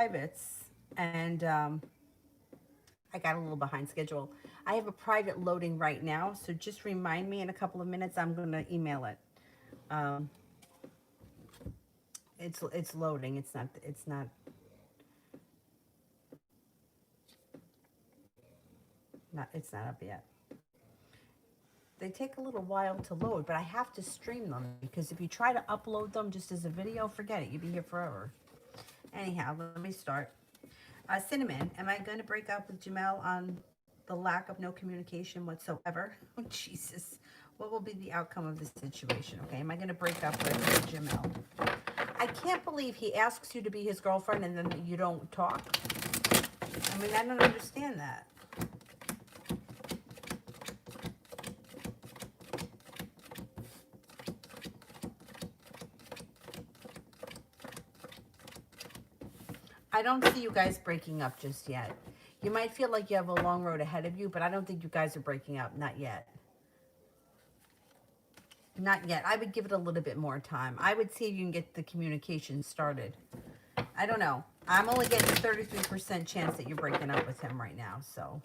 privates, and I got a little behind schedule. I have a private loading right now, so just remind me in a couple of minutes. I'm going to email it. Um, it's loading. It's not up yet. They take a little while to load, but I have to stream them because if you try to upload them just as a video, forget it. You'll be here forever. Anyhow, let me start. Cinnamon, am I going to break up with Jamel on the lack of no communication whatsoever? Oh, Jesus. What will be the outcome of this situation? Okay, am I going to break up with Jamel? I can't believe he asks you to be his girlfriend and then you don't talk. I mean, I don't understand that. I don't see you guys breaking up just yet. You might feel like you have a long road ahead of you, but I don't think you guys are breaking up. Not yet. Not yet. I would give it a little bit more time. I would see if you can get the communication started. I don't know. I'm only getting a 33% chance that you're breaking up with him right now. So,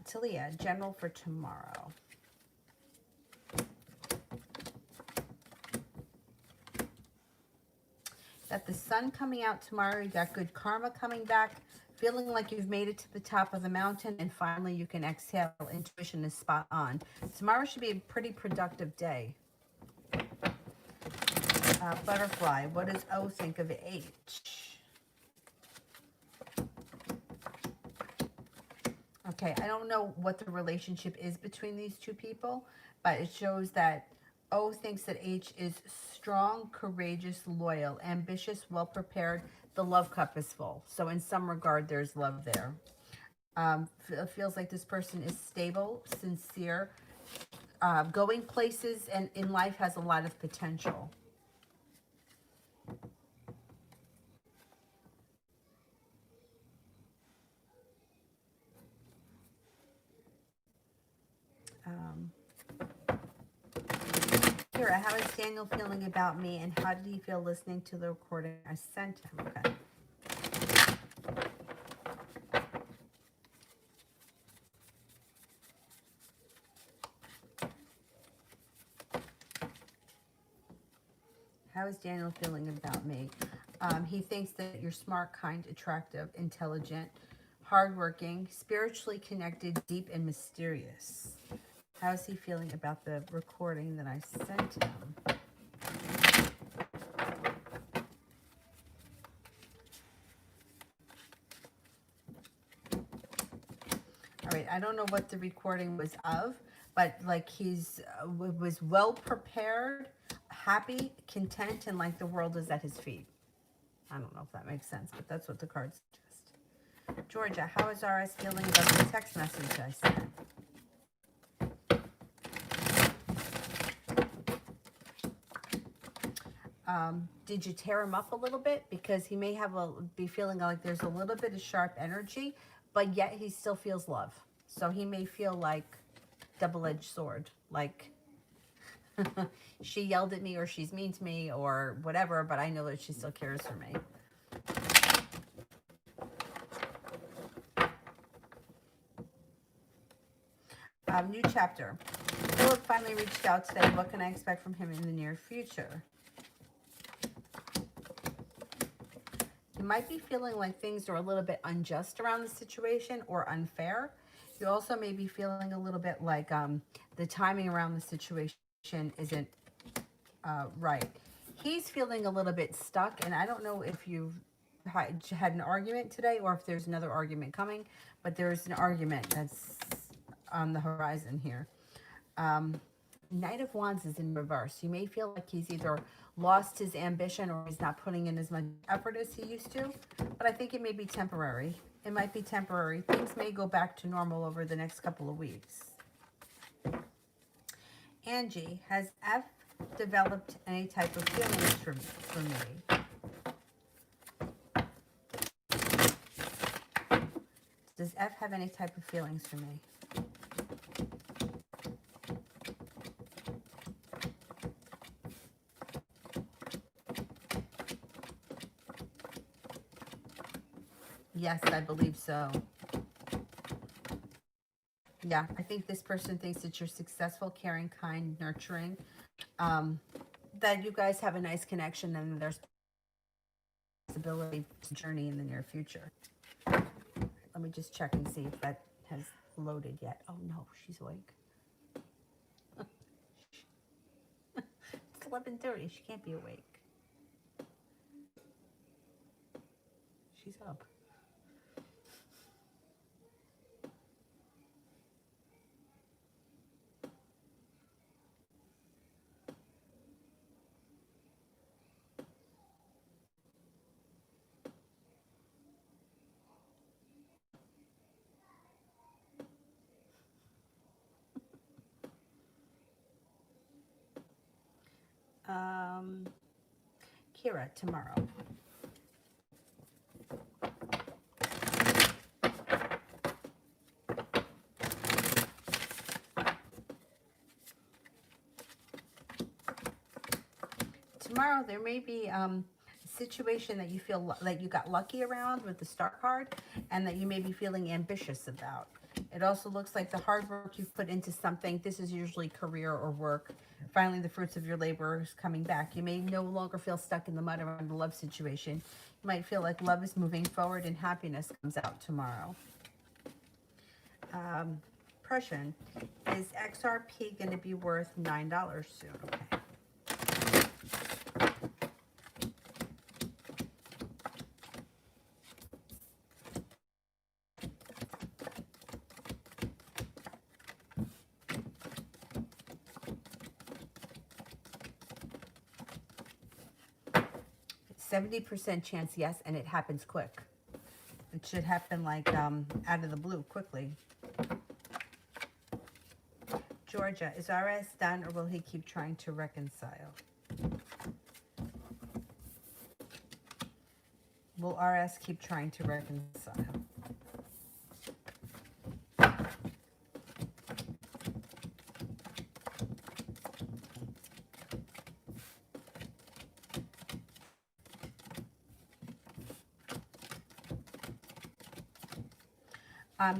Talia, general for tomorrow. Got the sun coming out tomorrow. You got good karma coming back. Feeling like you've made it to the top of the mountain, and finally you can exhale. Intuition is spot on. Tomorrow should be a pretty productive day. Butterfly, what does O think of H? Okay, I don't know what the relationship is between these two people, but it shows that O thinks that H is strong, courageous, loyal, ambitious, well-prepared. The love cup is full. So in some regard, there's love there. It feels like this person is stable, sincere, going places, and in life has a lot of potential. Kira, how is Daniel feeling about me, and how did he feel listening to the recording I sent him? Okay. How is Daniel feeling about me? He thinks that you're smart, kind, attractive, intelligent, hardworking, spiritually connected, deep, and mysterious. How is he feeling about the recording that I sent him? All right, I don't know what the recording was of, but like he's was well prepared, happy, content, and like the world is at his feet. I don't know if that makes sense, but that's what the cards suggest. Georgia, how is RS feeling about the text message I sent? Did you tear him up a little bit? Because he may be feeling like there's a little bit of sharp energy, but yet he still feels love. So he may feel like double-edged sword, like she yelled at me or she's mean to me or whatever, but I know that she still cares for me. New chapter. Philip finally reached out today. What can I expect from him in the near future? You might be feeling like things are a little bit unjust around the situation or unfair. You also may be feeling a little bit like the timing around the situation isn't right. He's feeling a little bit stuck, and I don't know if you've had an argument today or if there's another argument coming, but there's an argument that's on the horizon here. Knight of Wands is in reverse. You may feel like he's either lost his ambition or he's not putting in as much effort as he used to, but I think it may be temporary. It might be temporary. Things may go back to normal over the next couple of weeks. Angie, has F developed any type of feelings for me? Does F have any type of feelings for me? Yes, I believe so. Yeah, I think this person thinks that you're successful, caring, kind, nurturing, um, that you guys have a nice connection, and there's possibility to journey in the near future. Let me just check and see if that has loaded yet. Oh no, she's awake. It's 11:30. She can't be awake. She's up. Um, Kira, tomorrow. Tomorrow there may be a situation that you feel like you got lucky around with the star card, and that you may be feeling ambitious about. It also looks like the hard work you've put into something, this is usually career or work, finally the fruits of your labor is coming back. You may no longer feel stuck in the mud around the love situation. You might feel like love is moving forward and happiness comes out tomorrow. Prussian, is XRP going to be worth $9 soon? Okay. 70% chance yes, and it happens quick. It should happen like out of the blue, quickly. Georgia, is RS done, or will he keep trying to reconcile? Will RS keep trying to reconcile?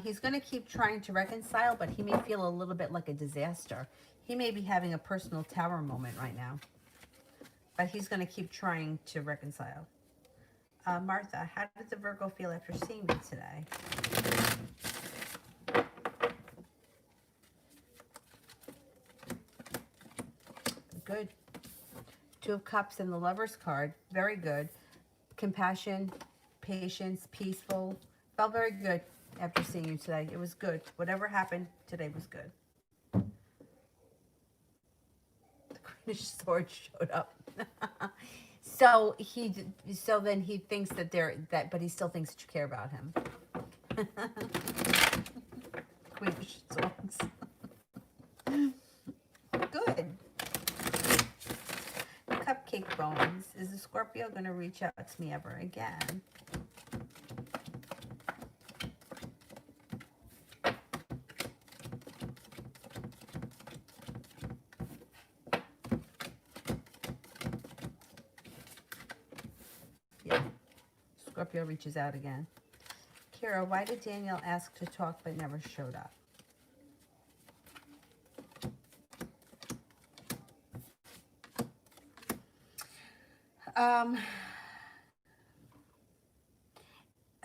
He's going to keep trying to reconcile, but he may feel a little bit like a disaster. He may be having a personal tower moment right now, but he's going to keep trying to reconcile. Martha, how did the Virgo feel after seeing me today? Good. Two of Cups and the Lover's card. Very good. Compassion, patience, peaceful. Felt very good after seeing you today. It was good. Whatever happened today was good. The Queen of Swords showed up. So then he thinks that but he still thinks that you care about him. Queen of Swords. Good. Cupcake Bones. Is the Scorpio going to reach out to me ever again? Yeah. Scorpio reaches out again. Kira, why did Daniel ask to talk but never showed up?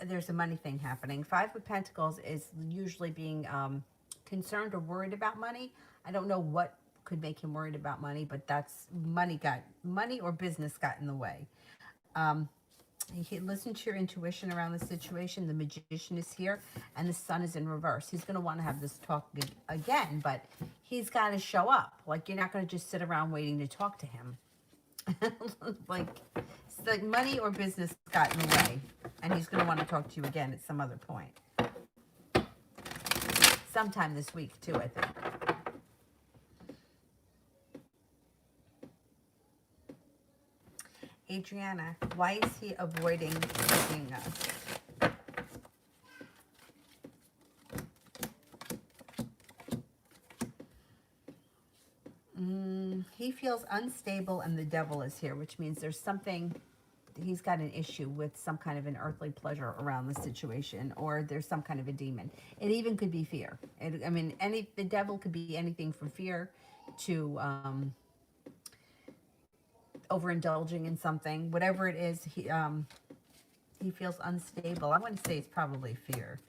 There's a money thing happening. Five of Pentacles is usually being concerned or worried about money. I don't know what could make him worried about money, but that's money or business got in the way. Listen to your intuition around the situation. The Magician is here, and the Sun is in reverse. He's going to want to have this talk again, but he's got to show up. Like, you're not going to just sit around waiting to talk to him. like money or business got in the way, and he's going to want to talk to you again at some other point. Sometime this week, too, I think. Adriana, why is he avoiding seeing us? He feels unstable, and the Devil is here, which means there's something he's got an issue with some kind of an earthly pleasure around the situation, or there's some kind of a demon. It even could be fear. I mean, the devil could be anything from fear to overindulging in something, whatever it is. He feels unstable. I want to say it's probably fear.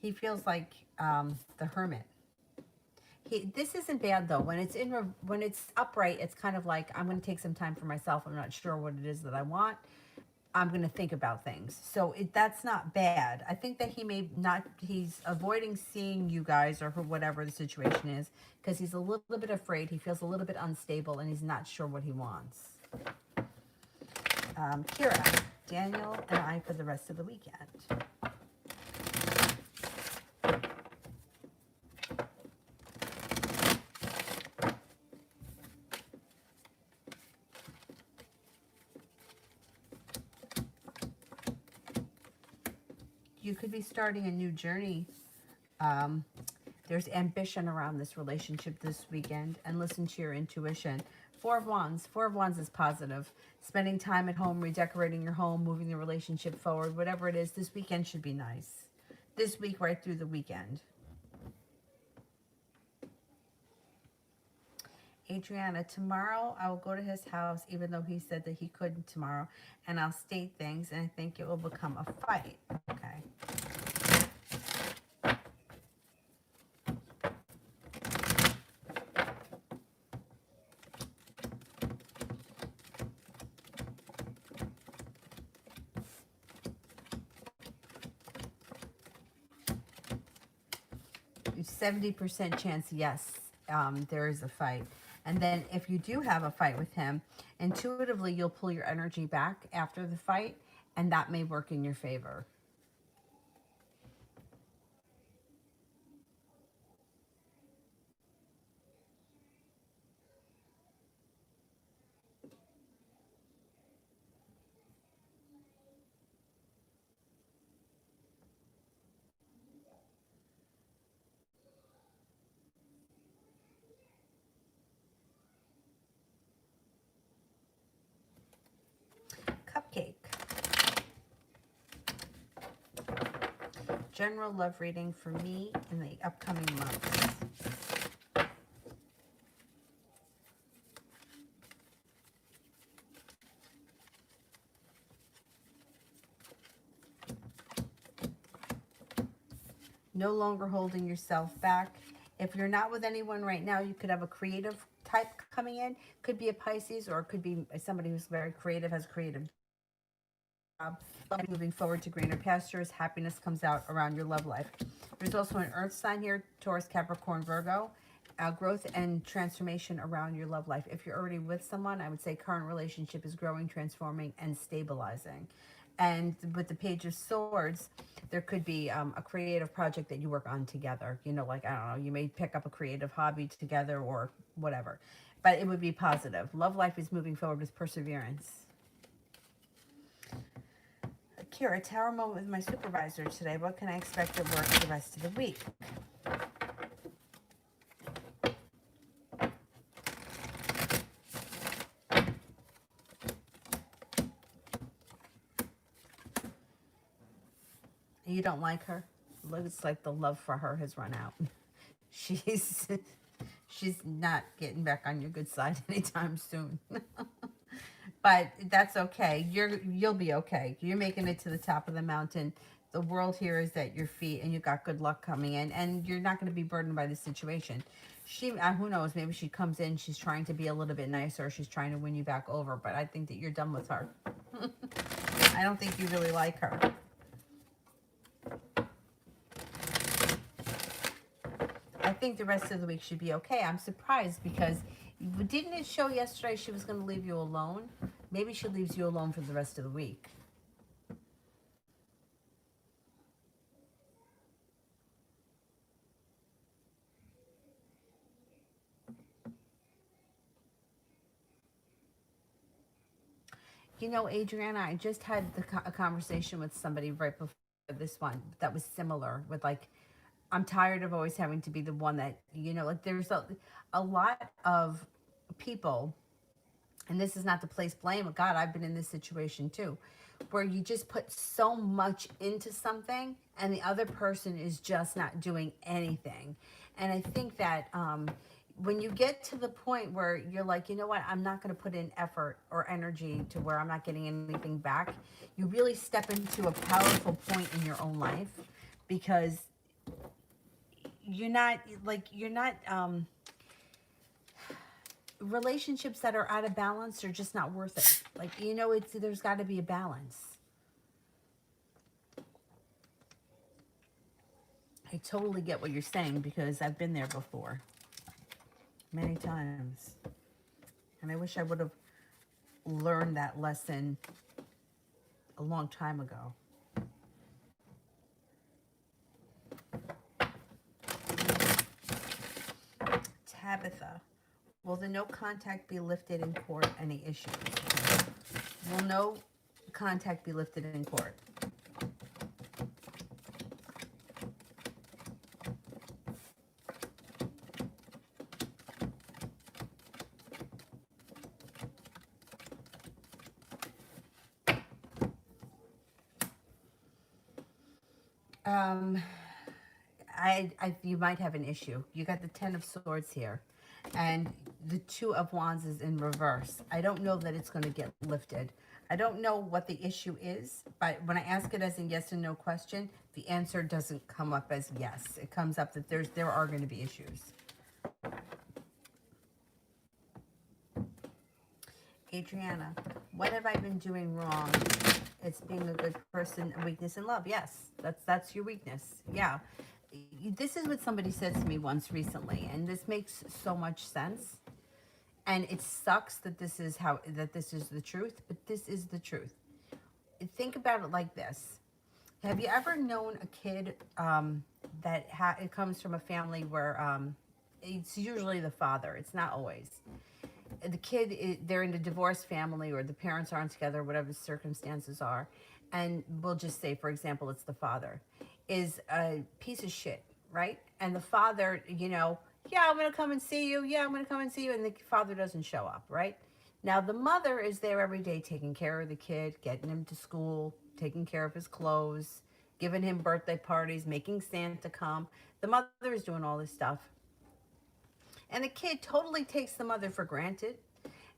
He feels like the hermit. This isn't bad though. When it's upright, it's kind of like, I'm going to take some time for myself. I'm not sure what it is that I want. I'm going to think about things. So that's not bad. I think that he may not, he's avoiding seeing you guys or whatever the situation is because he's a little bit afraid. He feels a little bit unstable and he's not sure what he wants. Kira, Daniel, and I for the rest of the weekend. You could be starting a new journey. There's ambition around this relationship this weekend, and listen to your intuition. Four of Wands. Four of Wands is positive. Spending time at home, redecorating your home, moving the relationship forward, whatever it is, this weekend should be nice. This week right through the weekend. Adriana, tomorrow I will go to his house, even though he said that he couldn't tomorrow, and I'll state things, and I think it will become a fight. Okay. 70% chance, yes, there is a fight. And then if you do have a fight with him, intuitively you'll pull your energy back after the fight, and that may work in your favor. Cupcake. General love reading for me in the upcoming months. No longer holding yourself back. If you're not with anyone right now, you could have a creative type coming in. Could be a Pisces, or it could be somebody who's very creative, has a creative job. Moving forward to greener pastures, happiness comes out around your love life. There's also an earth sign here, Taurus, Capricorn, Virgo. Growth and transformation around your love life. If you're already with someone, I would say current relationship is growing, transforming, and stabilizing. And with the Page of Swords, there could be a creative project that you work on together. You know, like, I don't know, you may pick up a creative hobby together or whatever. But it would be positive. Love life is moving forward with perseverance. Kira, tower moment with my supervisor today. What can I expect at work the rest of the week? You don't like her? Looks like the love for her has run out. She's not getting back on your good side anytime soon. But that's okay. You'll be okay. You're making it to the top of the mountain. The world here is at your feet, and you got good luck coming in, and you're not going to be burdened by the situation. She, who knows? Maybe she comes in. She's trying to be a little bit nicer. She's trying to win you back over. But I think that you're done with her. I don't think you really like her. I think the rest of the week should be okay. I'm surprised because didn't it show yesterday she was going to leave you alone? Maybe she leaves you alone for the rest of the week. You know, Adriana, I just had a conversation with somebody right before this one that was similar with, like, I'm tired of always having to be the one that, like, there's a lot of people and this is not to place blame, but God, I've been in this situation too, where you just put so much into something and the other person is just not doing anything. And I think that when you get to the point where you're like, you know what, I'm not going to put in effort or energy to where I'm not getting anything back, you really step into a powerful point in your own life, because you're not relationships that are out of balance are just not worth it. Like, you know, there's got to be a balance. I totally get what you're saying, because I've been there before many times, and I wish I would have learned that lesson a long time ago. Tabitha, will the no contact be lifted in court? Any issues? Will no contact be lifted in court? You might have an issue. You got the Ten of Swords here, and the Two of Wands is in reverse. I don't know that it's going to get lifted. I don't know what the issue is, but when I ask it as a yes and no question, the answer doesn't come up as yes. It comes up that there are going to be issues. Adriana, what have I been doing wrong? It's being a good person, a weakness in love. Yes, that's your weakness. Yeah. This is what somebody said to me once recently, and this makes so much sense. And it sucks that this is the truth, but this is the truth. Think about it like this. Have you ever known a kid that it comes from a family where it's usually the father, it's not always. The kid, they're in a divorced family, or the parents aren't together, whatever the circumstances are, and we'll just say, for example, it's the father, is a piece of shit, right? And the father, you know, yeah, I'm going to come and see you. Yeah, I'm going to come and see you. And the father doesn't show up, right? Now, the mother is there every day taking care of the kid, getting him to school, taking care of his clothes, giving him birthday parties, making Santa come. The mother is doing all this stuff. And the kid totally takes the mother for granted.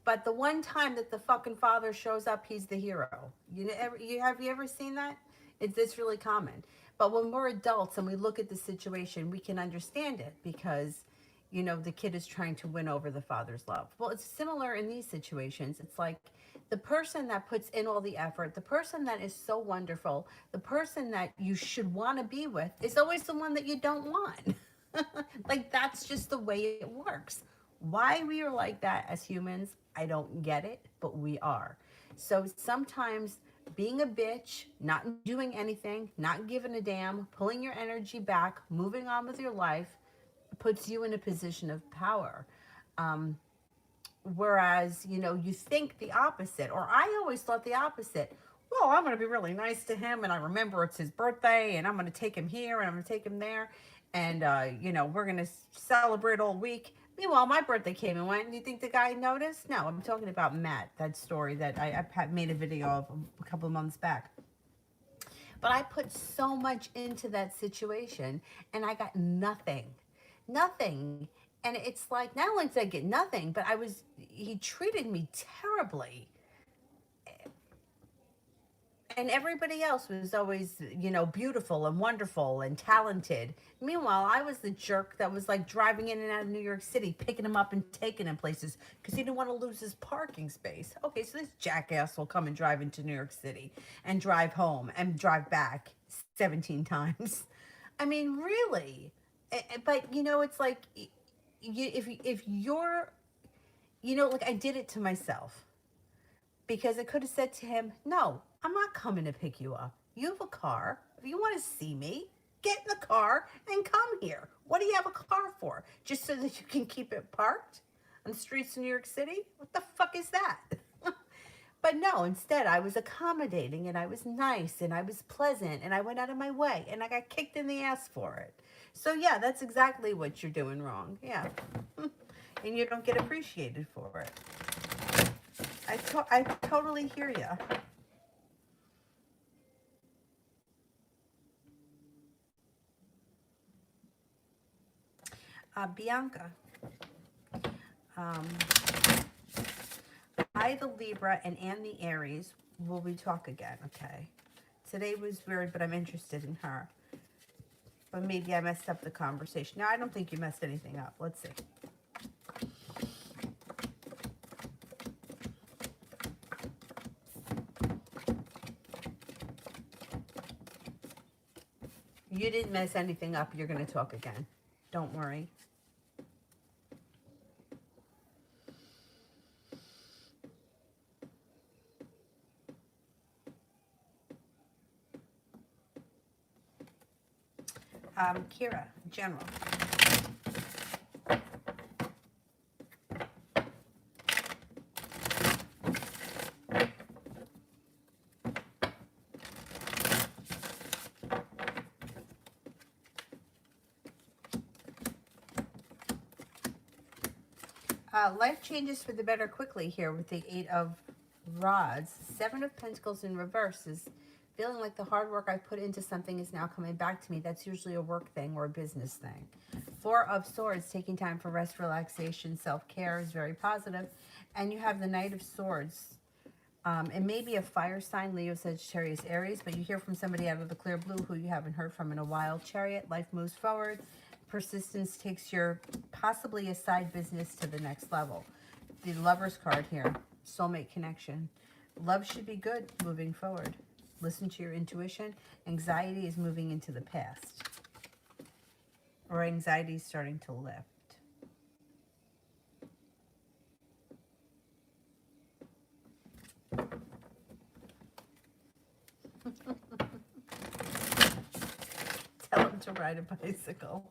But the one time that the fucking father shows up, he's the hero. Have you ever seen that? It's really common. But when we're adults and we look at the situation, we can understand it, because, you know, the kid is trying to win over the father's love. Well, it's similar in these situations. It's like the person that puts in all the effort, the person that is so wonderful, the person that you should want to be with is always the one that you don't want. Like, that's just the way it works. Why we are like that as humans, I don't get it, but we are. So sometimes being a bitch, not doing anything, not giving a damn, pulling your energy back, moving on with your life, puts you in a position of power. Whereas, you know, you think the opposite, or I always thought the opposite. Well, I'm going to be really nice to him, and I remember it's his birthday, and I'm going to take him here, and I'm going to take him there, and, you know, we're going to celebrate all week. Meanwhile, my birthday came and went. Do you think the guy noticed? No, I'm talking about Matt, that story that I made a video of a couple of months back. But I put so much into that situation, and I got nothing. Nothing. And it's like, not only did I get nothing, but he treated me terribly. And everybody else was always, you know, beautiful and wonderful and talented. Meanwhile, I was the jerk that was like driving in and out of New York City, picking him up and taking him places because he didn't want to lose his parking space. Okay, so this jackass will come and drive into New York City and drive home and drive back 17 times. I mean, really? But, you know, it's like, if you're, you know, like I did it to myself. Because I could have said to him, no, I'm not coming to pick you up. You have a car. If you want to see me, get in the car and come here. What do you have a car for? Just so that you can keep it parked on the streets of New York City? What the fuck is that? But no, instead I was accommodating, and I was nice, and I was pleasant, and I went out of my way, and I got kicked in the ass for it. So yeah, that's exactly what you're doing wrong. Yeah. And you don't get appreciated for it. I totally hear you. Bianca, um, I, the Libra, and Anne, the Aries, will we talk again, okay? Today was weird, but I'm interested in her. But maybe I messed up the conversation. No, I don't think you messed anything up. Let's see. You didn't mess anything up. You're going to talk again. Don't worry. Kira, general. Life changes for the better quickly here with the Eight of Rods. Seven of Pentacles in reverse is feeling like the hard work I put into something is now coming back to me. That's usually a work thing or a business thing. Four of Swords, taking time for rest, relaxation, self-care is very positive. And you have the Knight of Swords. It may be a fire sign, Leo, Sagittarius, Aries, but you hear from somebody out of the clear blue who you haven't heard from in a while. Chariot, life moves forward. Persistence takes your possibly a side business to the next level. The Lover's card here, soulmate connection. Love should be good moving forward. Listen to your intuition. Anxiety is moving into the past. Or anxiety is starting to lift. Tell him to ride a bicycle.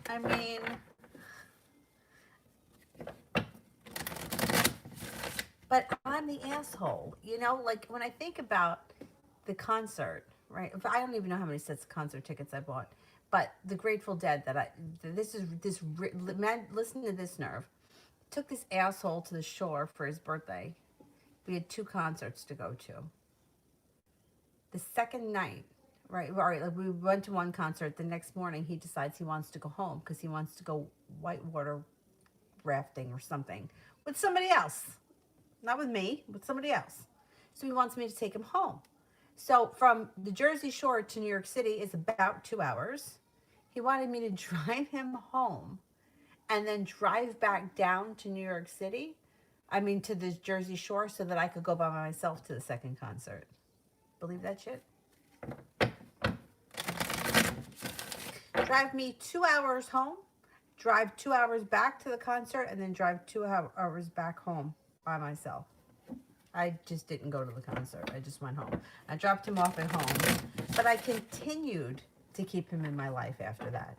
I mean, but I'm the asshole, you know, like when I think about the concert, right? I don't even know how many sets of concert tickets I bought, but the Grateful Dead man, listen to this nerve. Took this asshole to the shore for his birthday. We had 2 concerts to go to. The second night, right? All right, like we went to one concert. The next morning, he decides he wants to go home because he wants to go whitewater rafting or something with somebody else. Not with me, with somebody else. So he wants me to take him home. So from the Jersey Shore to New York City is about 2 hours. He wanted me to drive him home and then drive back down to New York City. I mean, to the Jersey Shore so that I could go by myself to the second concert. Believe that shit? Drive me 2 hours home, drive 2 hours back to the concert, and then drive 2 hours back home by myself. I just didn't go to the concert. I just went home. I dropped him off at home, but I continued to keep him in my life after that.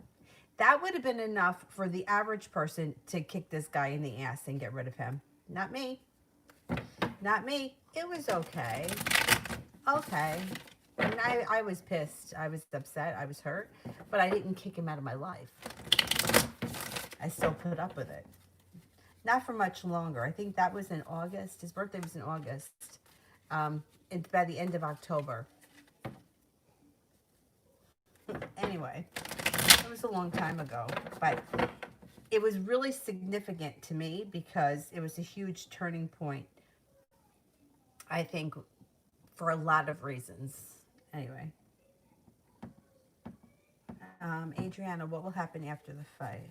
That would have been enough for the average person to kick this guy in the ass and get rid of him. Not me. Not me. It was okay. Okay. I mean, I was pissed. I was upset. I was hurt. But I didn't kick him out of my life. I still put up with it. Not for much longer. I think that was in August. His birthday was in August. By the end of October. Anyway, it was a long time ago. But it was really significant to me because it was a huge turning point, I think, for a lot of reasons. Anyway. Adriana, what will happen after the fight?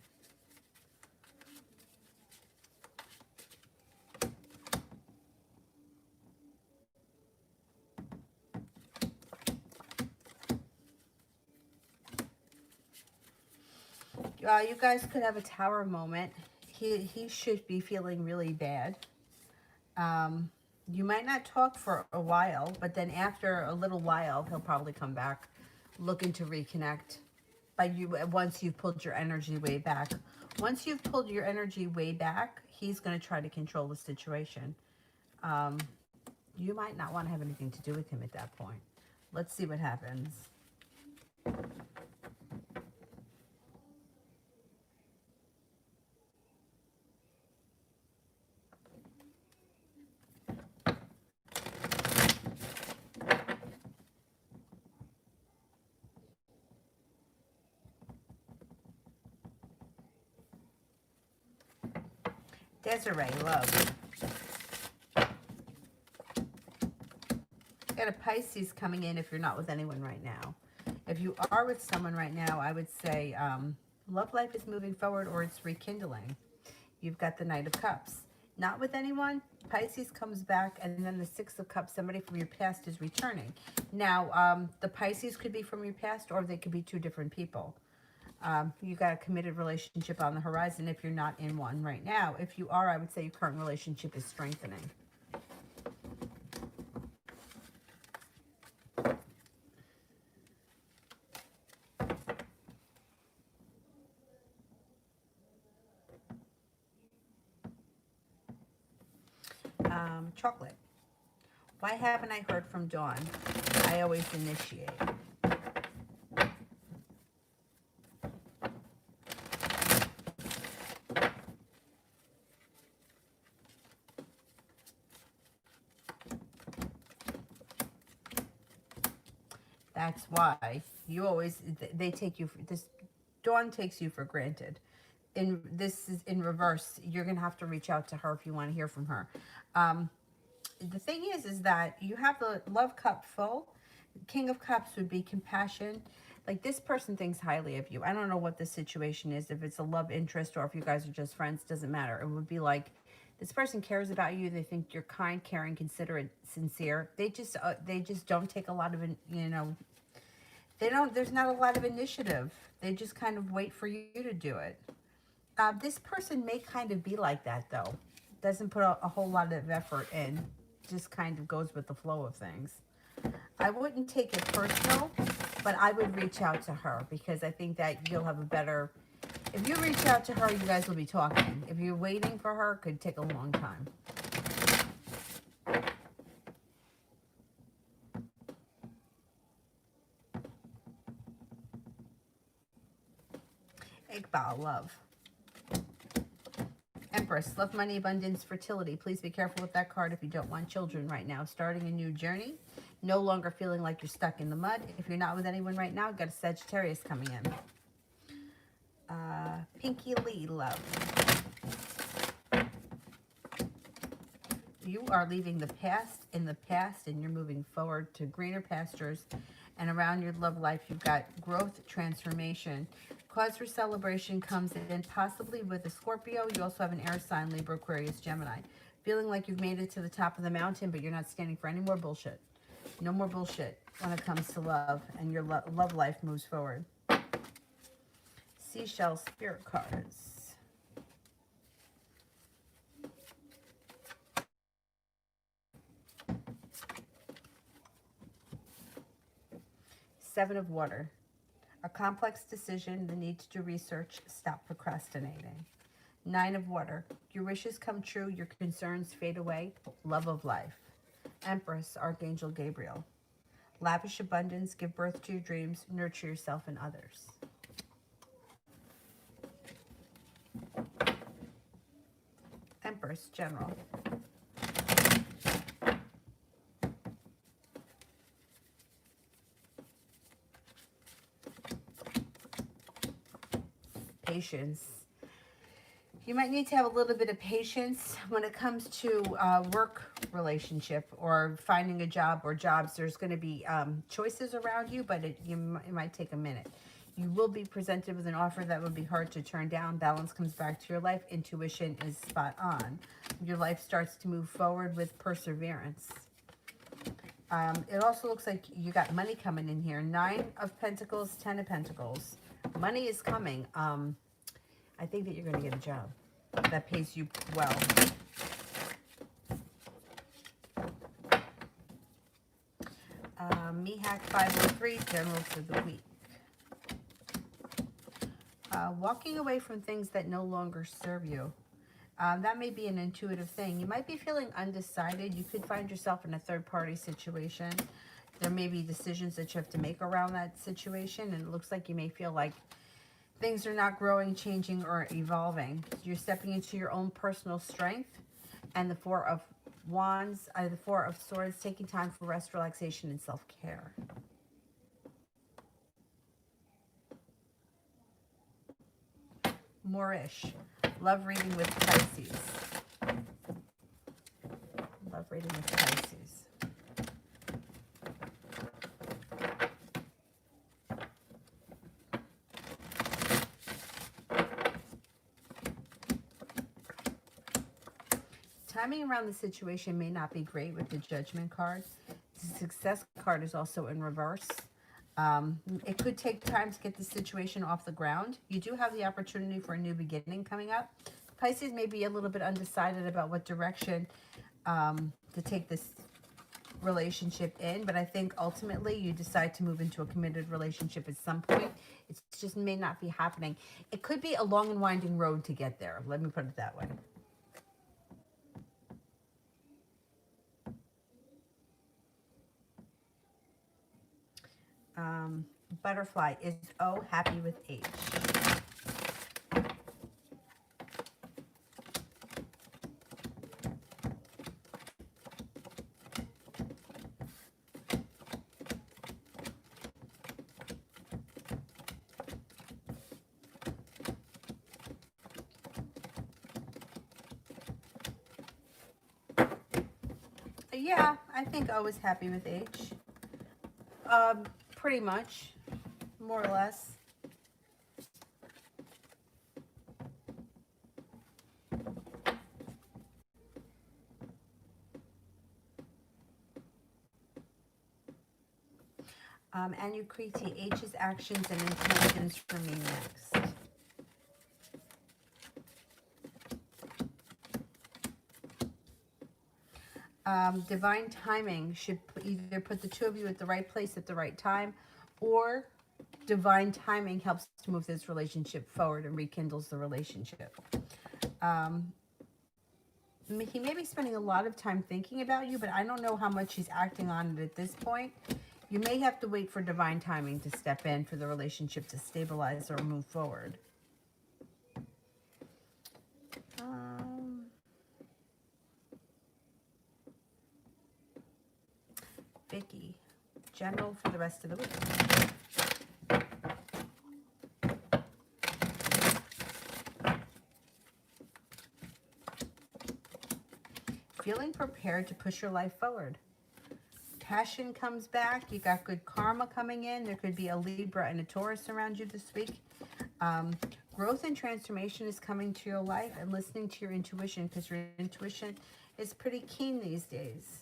You guys could have a tower moment. He should be feeling really bad. You might not talk for a while, but then after a little while, he'll probably come back looking to reconnect. But once you've pulled your energy way back. Once you've pulled your energy way back, he's going to try to control the situation. You might not want to have anything to do with him at that point. Let's see what happens. Desiree, love. Got a Pisces coming in if you're not with anyone right now. If you are with someone right now, I would say love life is moving forward or it's rekindling. You've got the Knight of Cups. Not with anyone, Pisces comes back, and then the Six of Cups, somebody from your past is returning. Now, the Pisces could be from your past, or they could be two different people. You got a committed relationship on the horizon if you're not in one right now. If you are, I would say your current relationship is strengthening. Chocolate. Why haven't I heard from Dawn? I always initiate. That's why you always, they take you, this, Dawn takes you for granted. This is in reverse. You're going to have to reach out to her if you want to hear from her. The thing is that you have the love cup full. King of Cups would be compassion. Like, this person thinks highly of you. I don't know what the situation is, if it's a love interest or if you guys are just friends, doesn't matter. It would be like, this person cares about you. They think you're kind, caring, considerate, sincere. They just don't take a lot of, there's not a lot of initiative. They just kind of wait for you to do it. This person may kind of be like that, though. Doesn't put a whole lot of effort in. Just kind of goes with the flow of things. I wouldn't take it personal, but I would reach out to her because I think that you'll have a better... If you reach out to her, you guys will be talking. If you're waiting for her, it could take a long time. Iqbal, love. Empress, love, money, abundance, fertility. Please be careful with that card if you don't want children right now. Starting a new journey. No longer feeling like you're stuck in the mud. If you're not with anyone right now, got a Sagittarius coming in. Pinky Lee, love. You are leaving the past in the past and you're moving forward to greener pastures. And around your love life, you've got growth, transformation. Cause for celebration comes in possibly with a Scorpio. You also have an air sign, Libra, Aquarius, Gemini. Feeling like you've made it to the top of the mountain, but you're not standing for any more bullshit. No more bullshit when it comes to love, and your love life moves forward. Seashell Spirit cards. Seven of Water. A complex decision, the need to do research, stop procrastinating. Nine of Water. Your wishes come true, your concerns fade away. Love of life. Empress, Archangel Gabriel. Lavish abundance, give birth to your dreams, nurture yourself and others. Empress, General. Patience. You might need to have a little bit of patience when it comes to work relationship or finding a job or jobs. There's going to be choices around you, but it might take a minute. You will be presented with an offer that would be hard to turn down. Balance comes back to your life. Intuition is spot on. Your life starts to move forward with perseverance. It also looks like you got money coming in here. 9 of Pentacles, 10 of Pentacles. Money is coming. I think that you're going to get a job that pays you well. Mihak 503, General for the week. Walking away from things that no longer serve you. That may be an intuitive thing. You might be feeling undecided. You could find yourself in a third-party situation. There may be decisions that you have to make around that situation, and it looks like you may feel like things are not growing, changing, or evolving. You're stepping into your own personal strength. And the Four of Wands, the Four of Swords, taking time for rest, relaxation, and self-care. Moorish. Love reading with Pisces. Love reading with Pisces. Timing around the situation may not be great with the Judgment card. The Success card is also in reverse. It could take time to get the situation off the ground. You do have the opportunity for a new beginning coming up. Pisces may be a little bit undecided about what direction to take this relationship in, but I think ultimately you decide to move into a committed relationship at some point. It just may not be happening. It could be a long and winding road to get there. Let me put it that way. Butterfly, is O happy with H? Yeah, I think O is happy with H. Pretty much, more or less. Anukriti, H's actions and intentions for me next. Divine timing should either put the two of you at the right place at the right time, or divine timing helps to move this relationship forward and rekindles the relationship. He may be spending a lot of time thinking about you, but I don't know how much he's acting on it at this point. You may have to wait for divine timing to step in for the relationship to stabilize or move forward. Vicky, general for the rest of the week. Feeling prepared to push your life forward. Passion comes back. You got good karma coming in. There could be a Libra and a Taurus around you this week. Growth and transformation is coming to your life, and listening to your intuition, because your intuition is pretty keen these days.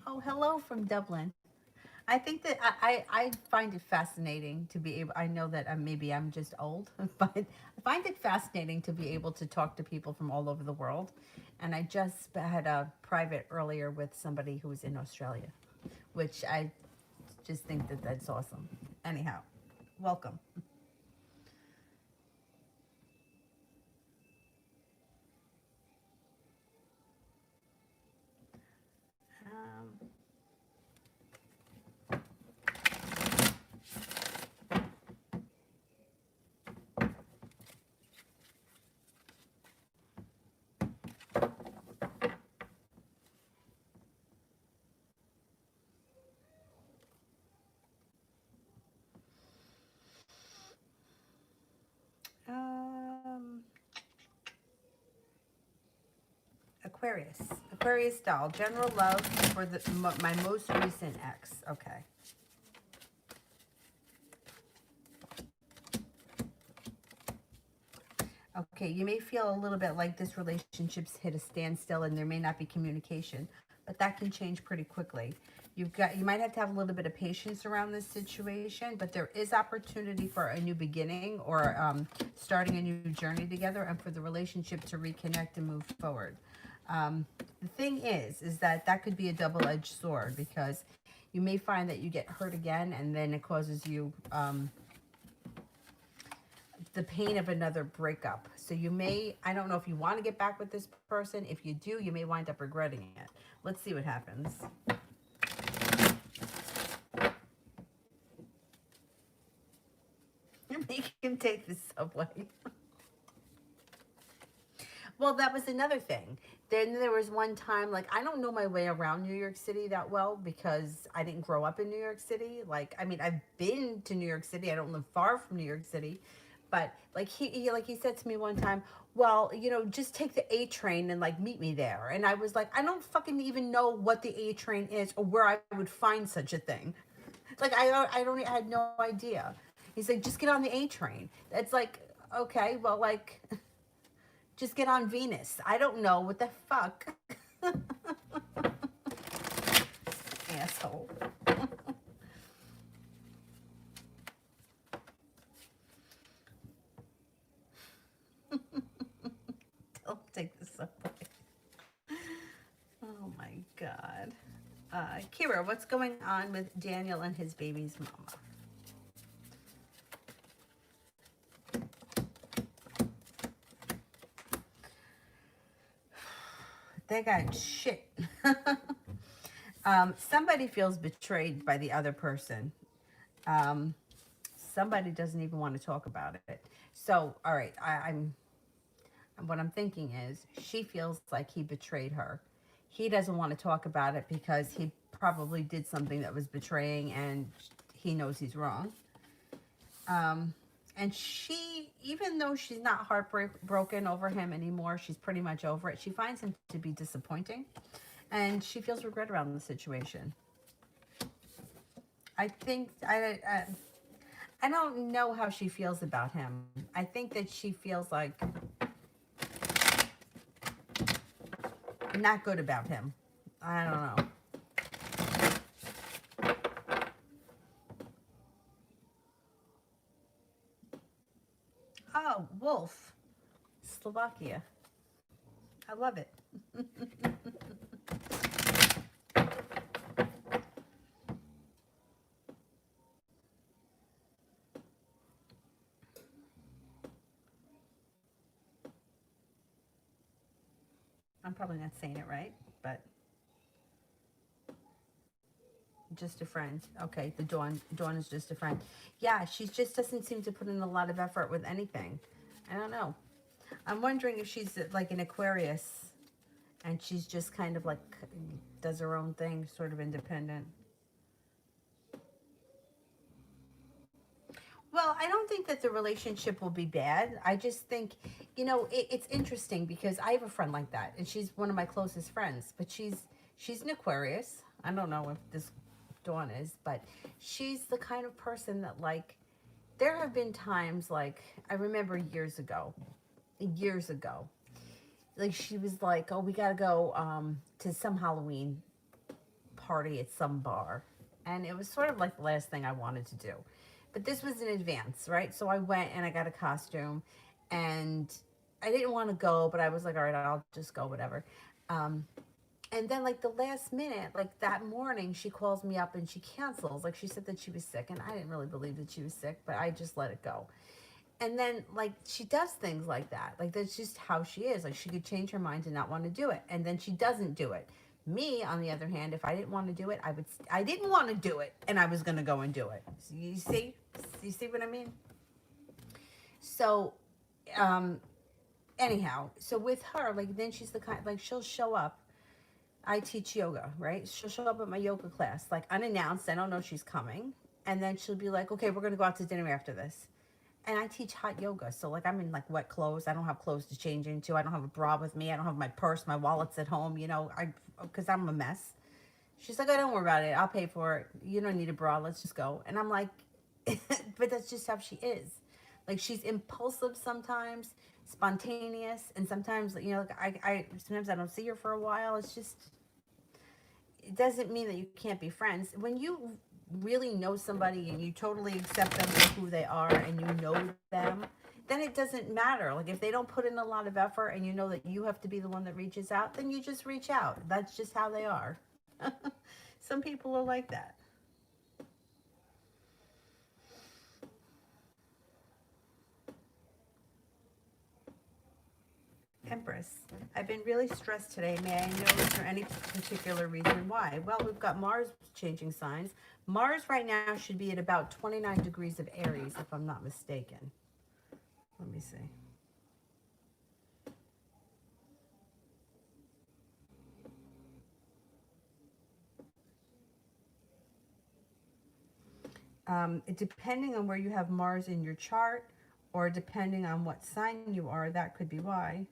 Oh, hello from Dublin. I think that I find it fascinating to be able, I know that maybe I'm just old, but I find it fascinating to be able to talk to people from all over the world. And I just had a private earlier with somebody who was in Australia, which I just think that that's awesome. Anyhow, welcome. Um, um, Aquarius. Aquarius doll. General love for my most recent ex. Okay. Okay, you may feel a little bit like this relationship's hit a standstill and there may not be communication, but that can change pretty quickly. You might have to have a little bit of patience around this situation, but there is opportunity for a new beginning, or starting a new journey together, and for the relationship to reconnect and move forward. The thing is that could be a double-edged sword, because you may find that you get hurt again, and then it causes you the pain of another breakup. So you may, I don't know if you want to get back with this person. If you do, you may wind up regretting it. Let's see what happens. Make him take the subway. Well, that was another thing. Then there was one time, like, I don't know my way around New York City that well because I didn't grow up in New York City. Like, I mean, I've been to New York City. I don't live far from New York City. But like he said to me one time, well, you know, just take the A train and like meet me there. And I was like, I don't fucking even know what the A train is or where I would find such a thing. Like I had no idea. He's like, just get on the A train. It's like, okay, well, like, just get on Venus. I don't know what the fuck. Asshole. Don't take the subway. Oh my God. Kira, what's going on with Daniel and his baby's mama? They got shit. Somebody feels betrayed by the other person. Somebody doesn't even want to talk about it. So, all right, what I'm thinking is she feels like he betrayed her. He doesn't want to talk about it because he probably did something that was betraying and he knows he's wrong. And she, even though she's not heartbroken over him anymore, she's pretty much over it. She finds him to be disappointing and she feels regret around the situation. I think, I don't know how she feels about him. I think that she feels like not good about him. I don't know. Oh, Wolf. Slovakia. I love it. I'm probably not saying it right, but just a friend. Okay, the Dawn is just a friend. Yeah, she just doesn't seem to put in a lot of effort with anything. I don't know. I'm wondering if she's like an Aquarius and she's just kind of like does her own thing, sort of independent. Well, I don't think that the relationship will be bad. I just think, you know, it's interesting because I have a friend like that, and she's one of my closest friends. But she's an Aquarius. I don't know if this Dawn is, but she's the kind of person that like. There have been times like I remember years ago, like she was like, "Oh, we gotta go to some Halloween party at some bar," and it was sort of like the last thing I wanted to do. But this was in advance, right? So I went and I got a costume, and I didn't want to go, but I was like, all right, I'll just go, whatever. Um, and then like the last minute, like that morning, she calls me up and she cancels. Like she said that she was sick, and I didn't really believe that she was sick, but I just let it go. And then like she does things like that. Like that's just how she is. Like she could change her mind and not want to do it, and then she doesn't do it. Me, on the other hand, if I didn't want to do it, I didn't want to do it, and I was going to go and do it. So you see what I mean? So, um, anyhow, so with her, like then she's the kind like she'll show up. I teach yoga, right? She'll show up at my yoga class, like unannounced. I don't know she's coming, and then she'll be like, "Okay, we're going to go out to dinner after this." And I teach hot yoga. So like I'm in like wet clothes. I don't have clothes to change into. I don't have a bra with me. I don't have my purse, my wallet's at home, you know, because I'm a mess. She's like, "Oh, don't worry about it. I'll pay for it. You don't need a bra. Let's just go." And I'm like, but that's just how she is. Like she's impulsive sometimes, spontaneous, and sometimes, you know, like sometimes I don't see her for a while. It's just, it doesn't mean that you can't be friends. When you really know somebody and you totally accept them for who they are and you know them, then it doesn't matter. Like if they don't put in a lot of effort and you know that you have to be the one that reaches out, then you just reach out. That's just how they are. Some people are like that. Empress. I've been really stressed today. May I know, is there any particular reason why? Well, we've got Mars changing signs. Mars right now should be at about 29 degrees of Aries, if I'm not mistaken. Let me see. Depending on where you have Mars in your chart, or depending on what sign you are, that could be why.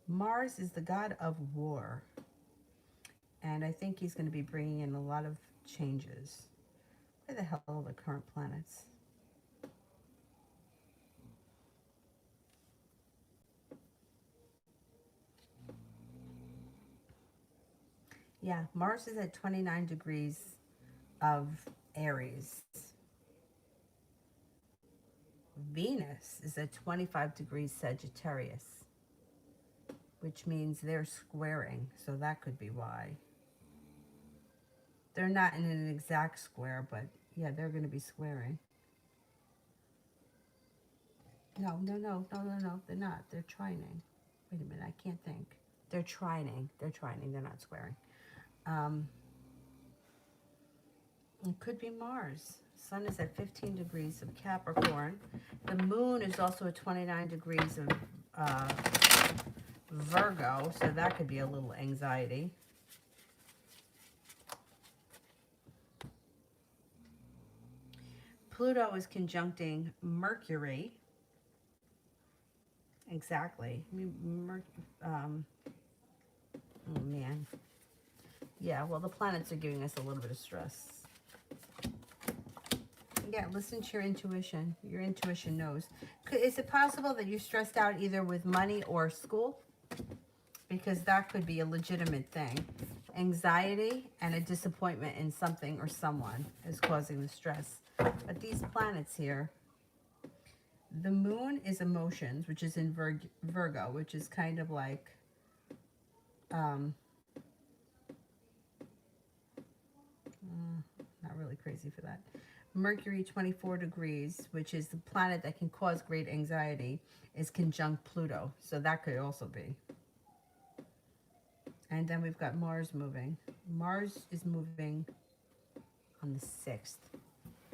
Mars is the god of war. And I think he's going to be bringing in a lot of changes. Where the hell are the current planets? Yeah, Mars is at 29 degrees of Aries. Venus is at 25 degrees Sagittarius, which means they're squaring, so that could be why. They're not in an exact square, but yeah, they're going to be squaring. No, they're not. They're trining. Wait a minute, I can't think. They're trining. They're not squaring. It could be Mars. Sun is at 15 degrees of Capricorn. The moon is also at 29 degrees of Virgo, so that could be a little anxiety. Pluto is conjuncting Mercury. Exactly. Oh, man. Yeah, well, the planets are giving us a little bit of stress. Yeah, listen to your intuition. Your intuition knows. Is it possible that you're stressed out either with money or school? Because that could be a legitimate thing. Anxiety and a disappointment in something or someone is causing the stress. But these planets here, the moon is emotions, which is in Virgo, which is kind of like, not really crazy for that. Mercury, 24 degrees, which is the planet that can cause great anxiety, is conjunct Pluto. So that could also be. And then we've got Mars moving. Mars is moving on the 6th.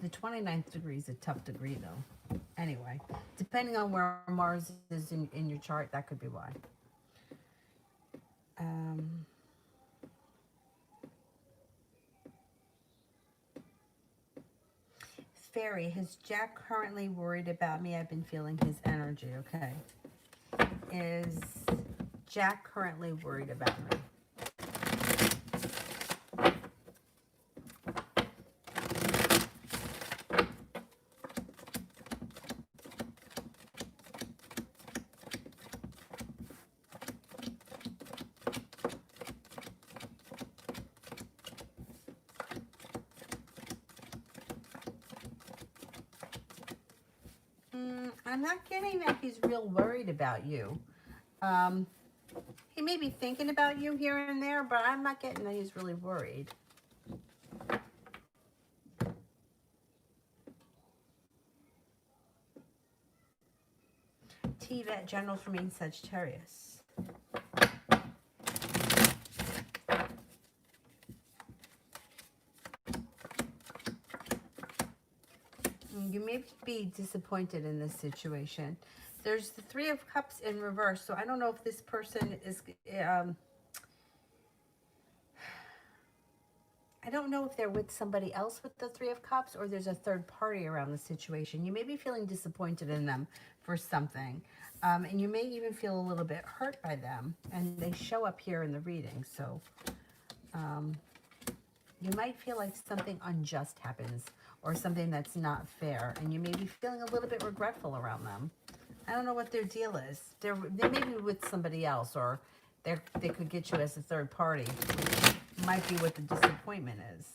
The 29th degree is a tough degree, though. Anyway, depending on where Mars is in your chart, that could be why. Fairy, has Jack currently worried about me? I've been feeling his energy, okay. Is Jack currently worried about me? I'm not getting that he's real worried about you. He may be thinking about you here and there, but I'm not getting that he's really worried. TVET, General for me, Sagittarius. You may be disappointed in this situation. There's the Three of Cups in reverse, so I don't know if this person is... I don't know if they're with somebody else with the Three of Cups or there's a third party around the situation. You may be feeling disappointed in them for something. And you may even feel a little bit hurt by them. And they show up here in the reading. So you might feel like something unjust happens or something that's not fair. And you may be feeling a little bit regretful around them. I don't know what their deal is. They may be with somebody else, or they could get you as a third party. Might be what the disappointment is.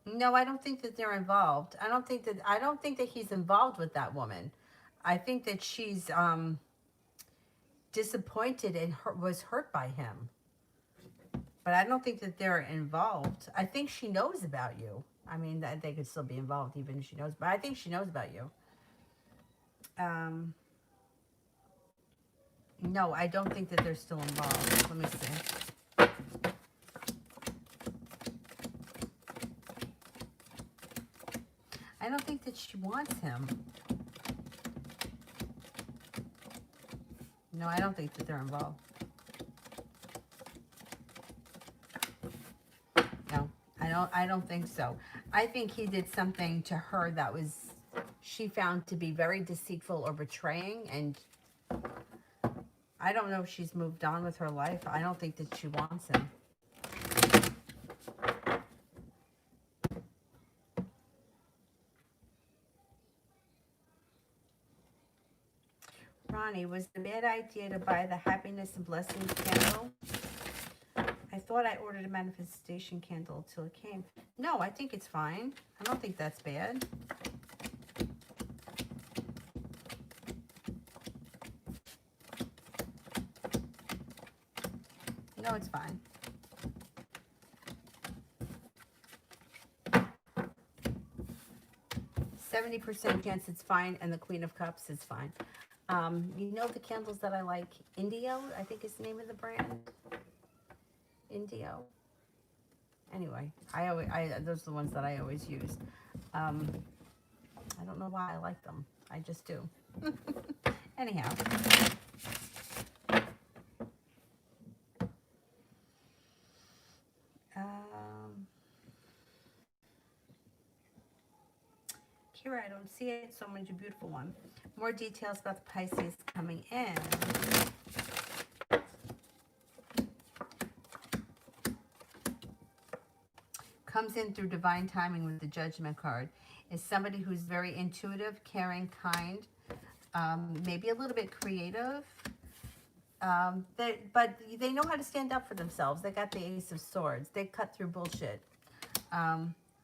No, I don't think that they're involved. I don't think that he's involved with that woman. I think that she's disappointed and was hurt by him. But I don't think that they're involved. I think she knows about you. I mean, they could still be involved even if she knows. But I think she knows about you. Um, no, I don't think that they're still involved. Let me see. I don't think that she wants him. No, I don't think that they're involved. No, I don't think so. I think he did something to her that was she found to be very deceitful or betraying, and I don't know if she's moved on with her life. I don't think that she wants him. Ronnie, was it a bad idea to buy the happiness and blessings candle? I thought I ordered a manifestation candle till it came. No, I think it's fine. I don't think that's bad. No, it's fine. %70 chance it's fine, and the Queen of Cups is fine. You know the candles that I like? Indio, I think is the name of the brand. Indio. Anyway, those are the ones that I always use. I don't know why I like them. I just do. Anyhow. Kira, I don't see it. So much a beautiful one. More details about the Pisces coming in. Comes in through divine timing with the Judgment card. Is somebody who's very intuitive, caring, kind, maybe a little bit creative. But they know how to stand up for themselves. They got the Ace of Swords. They cut through bullshit.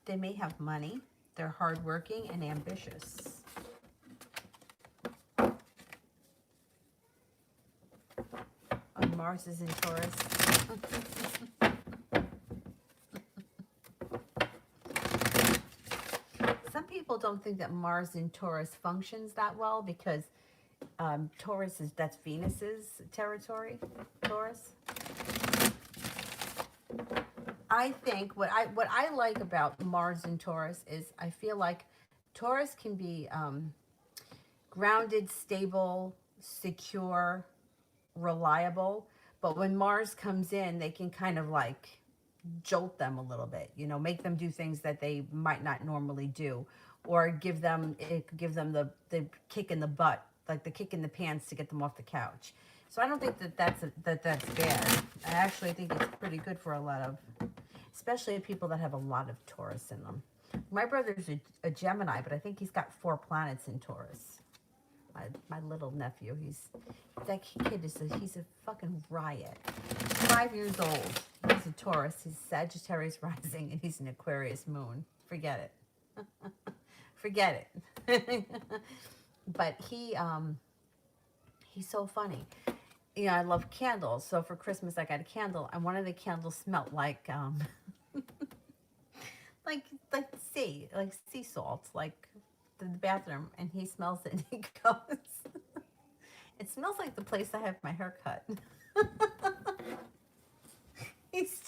They may have money. They're hardworking and ambitious. Oh, Mars is in Taurus. Some people don't think that Mars in Taurus functions that well because Taurus that's Venus's territory. Taurus. I think what I like about Mars in Taurus is I feel like Taurus can be grounded, stable, secure, reliable. But when Mars comes in, they can kind of like jolt them a little bit, you know, make them do things that they might not normally do, or give them the kick in the butt, like the kick in the pants to get them off the couch. So I don't think that that's bad. I actually think it's pretty good for a lot of, especially people that have a lot of Taurus in them. My brother's a Gemini, but I think he's got 4 planets in Taurus. My little nephew, that kid he's a fucking riot. 5 years old. He's a Taurus. He's Sagittarius rising, and he's an Aquarius moon. Forget it. Forget it. But he's so funny. You know, I love candles. So for Christmas, I got a candle, and one of the candles smelled like like sea salt, like the bathroom. And he smells it, and he goes, "It smells like the place I have my hair cut." He's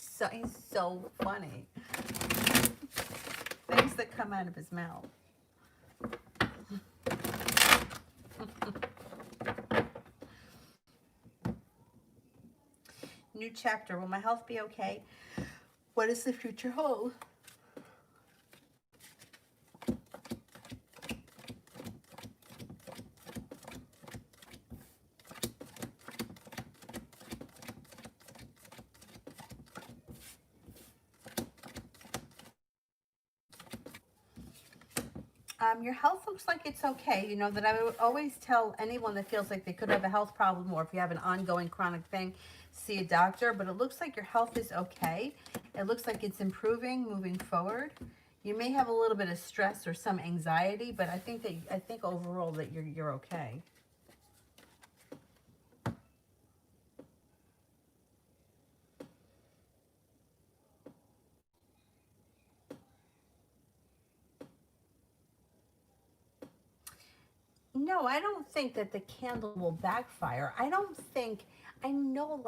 so funny. Things that come out of his mouth. New chapter. Will my health be okay? What does the future hold? Your health looks like it's okay. You know that I would always tell anyone that feels like they could have a health problem, or if you have an ongoing chronic thing, see a doctor. But it looks like your health is okay. It looks like it's improving, moving forward. You may have a little bit of stress or some anxiety, but I think overall that you're okay. No, I don't think that the candle will backfire. I don't think, I know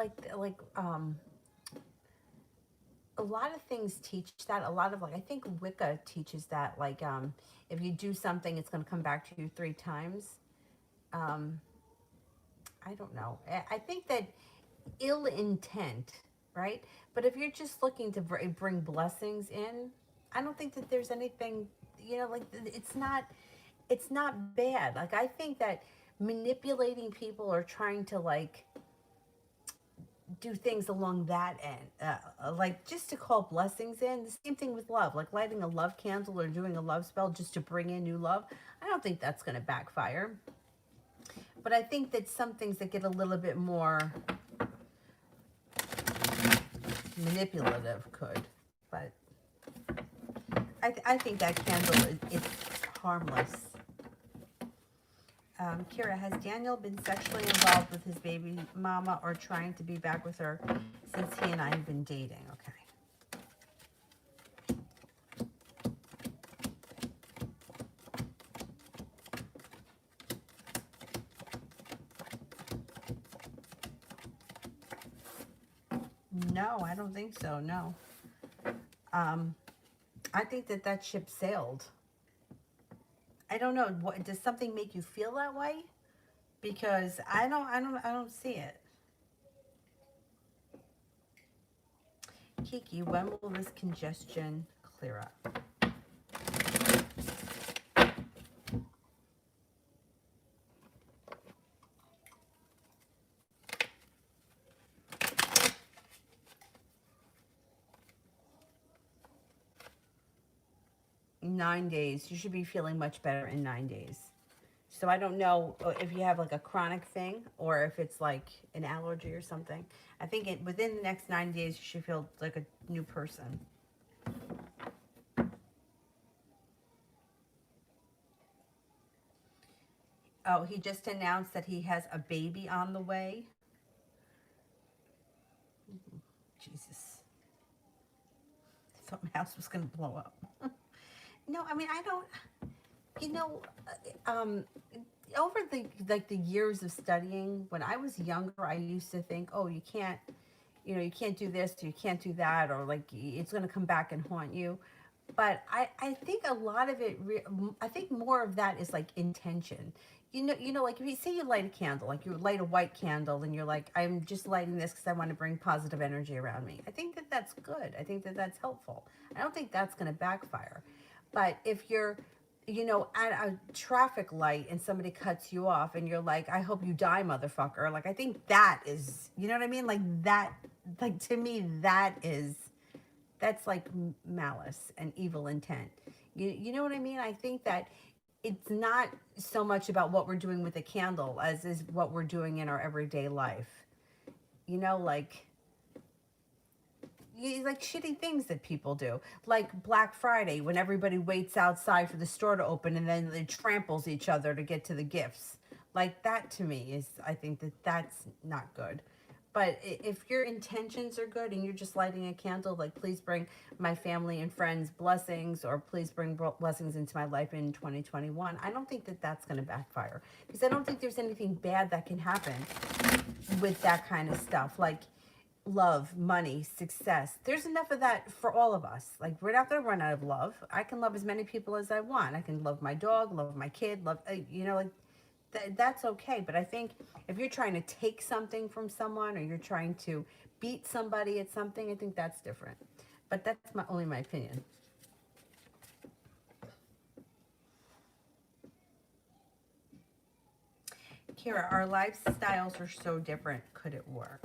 a lot of things teach that. A lot of I think Wicca teaches that if you do something it's going to come back to you 3 times. Um I don't know. I think that ill intent, right? But if you're just looking to bring blessings in, I don't think that there's anything, it's not bad. Like I think that manipulating people or trying to do things along that end, like just to call blessings in. The same thing with love, like lighting a love candle or doing a love spell just to bring in new love. I don't think that's going to backfire. But I think that some things that get a little bit more manipulative could. But I think that candle is harmless. Kira, has Daniel been sexually involved with his baby mama or trying to be back with her since he and I have been dating? Okay. No, I don't think so. No. I think that ship sailed. I don't know. What does something make you feel that way? Because I don't see it. Kiki, when will this congestion clear up? 9 days. You should be feeling much better in 9 days. So I don't know if you have like a chronic thing or if it's like an allergy or something. I think within the next 9 days, you should feel like a new person. Oh, he just announced that he has a baby on the way. Jesus. I thought my house was going to blow up. No, I mean, I don't, you know, over the years of studying, when I was younger, I used to think, oh, you can't do this, or you can't do that, or like it's going to come back and haunt you. But I think a lot of it, I think more of that is like intention. Like if you say you light a candle, like you light a white candle and you're like, I'm just lighting this because I want to bring positive energy around me. I think that that's good. I think that that's helpful. I don't think that's going to backfire. But if you're, at a traffic light and somebody cuts you off and you're like, I hope you die, motherfucker. Like, I think that is, you know what I mean? Like that, like to me, that's like malice and evil intent. You know what I mean? I think that it's not so much about what we're doing with a candle as is what we're doing in our everyday life. Like shitty things that people do, like Black Friday when everybody waits outside for the store to open and then they tramples each other to get to the gifts. Like that to me is, I think that that's not good. But if your intentions are good and you're just lighting a candle, like please bring my family and friends blessings, or please bring blessings into my life in 2021, I don't think that that's going to backfire, because I don't think there's anything bad that can happen with that kind of stuff. Like love, money, success. There's enough of that for all of us. Like we're not going to run out of love. I can love as many people as I want. I can love my dog, love my kid, love, like that's okay. But I think if you're trying to take something from someone or you're trying to beat somebody at something, I think that's different. But that's only my opinion. Kira, our lifestyles are so different. Could it work?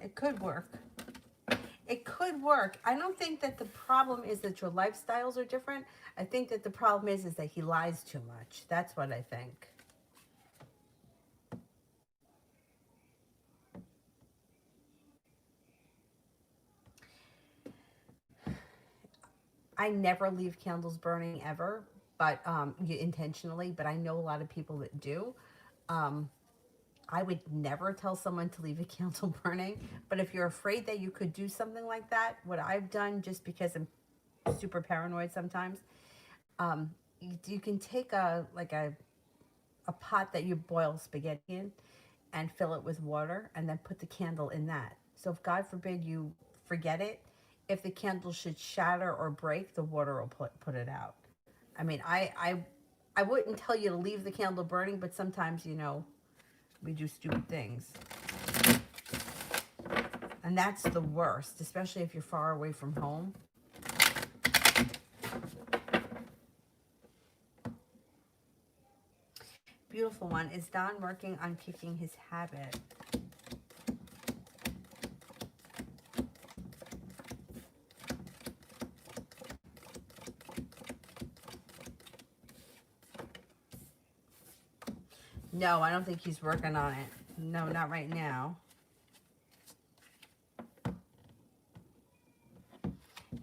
It could work. It could work. I don't think that the problem is that your lifestyles are different. I think that the problem is that he lies too much. That's what I think. I never leave candles burning ever, but intentionally, but I know a lot of people that do. I would never tell someone to leave a candle burning, but if you're afraid that you could do something like that, what I've done, just because I'm super paranoid sometimes, you can take a pot that you boil spaghetti in and fill it with water and then put the candle in that. So if God forbid you forget it, if the candle should shatter or break, the water will put it out. I mean, I wouldn't tell you to leave the candle burning, but sometimes, we do stupid things. And that's the worst, especially if you're far away from home. Beautiful one. Is Don working on kicking his habit? No, I don't think he's working on it. No, not right now.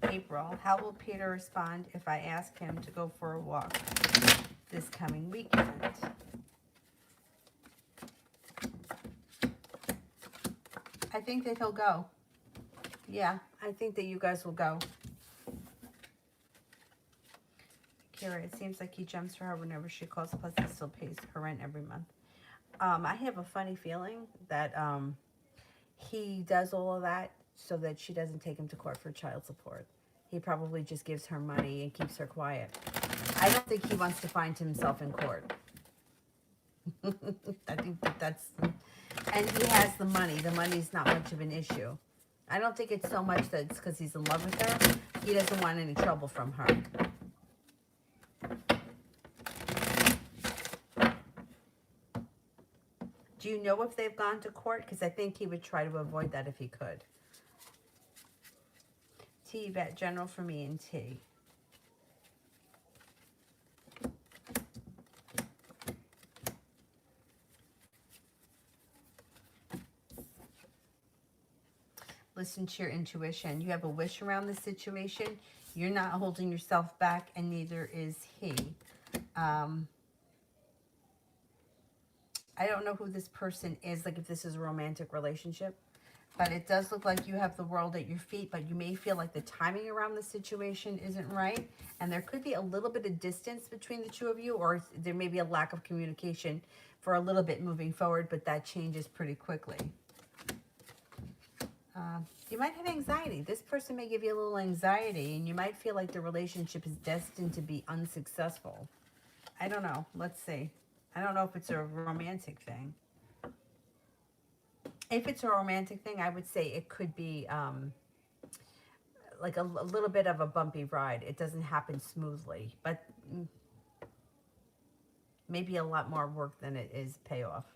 April, how will Peter respond if I ask him to go for a walk this coming weekend? I think that he'll go. Yeah, I think that you guys will go. Kira, it seems like he jumps for her whenever she calls, plus he still pays her rent every month. I have a funny feeling that he does all of that so that she doesn't take him to court for child support. He probably just gives her money and keeps her quiet. I don't think he wants to find himself in court. I think that's... And he has the money. The money's not much of an issue. I don't think it's so much that it's because he's in love with her. He doesn't want any trouble from her. Do you know if they've gone to court? Because I think he would try to avoid that if he could. T, vet general for me and T. Listen to your intuition. You have a wish around the situation. You're not holding yourself back, and neither is he. I don't know who this person is, like if this is a romantic relationship, but it does look like you have the world at your feet, but you may feel like the timing around the situation isn't right, and there could be a little bit of distance between the two of you, or there may be a lack of communication for a little bit moving forward, but that changes pretty quickly. You might have anxiety. This person may give you a little anxiety, and you might feel like the relationship is destined to be unsuccessful. I don't know. Let's see. I don't know if it's a romantic thing. If it's a romantic thing, I would say it could be like a little bit of a bumpy ride. It doesn't happen smoothly, but maybe a lot more work than it is payoff.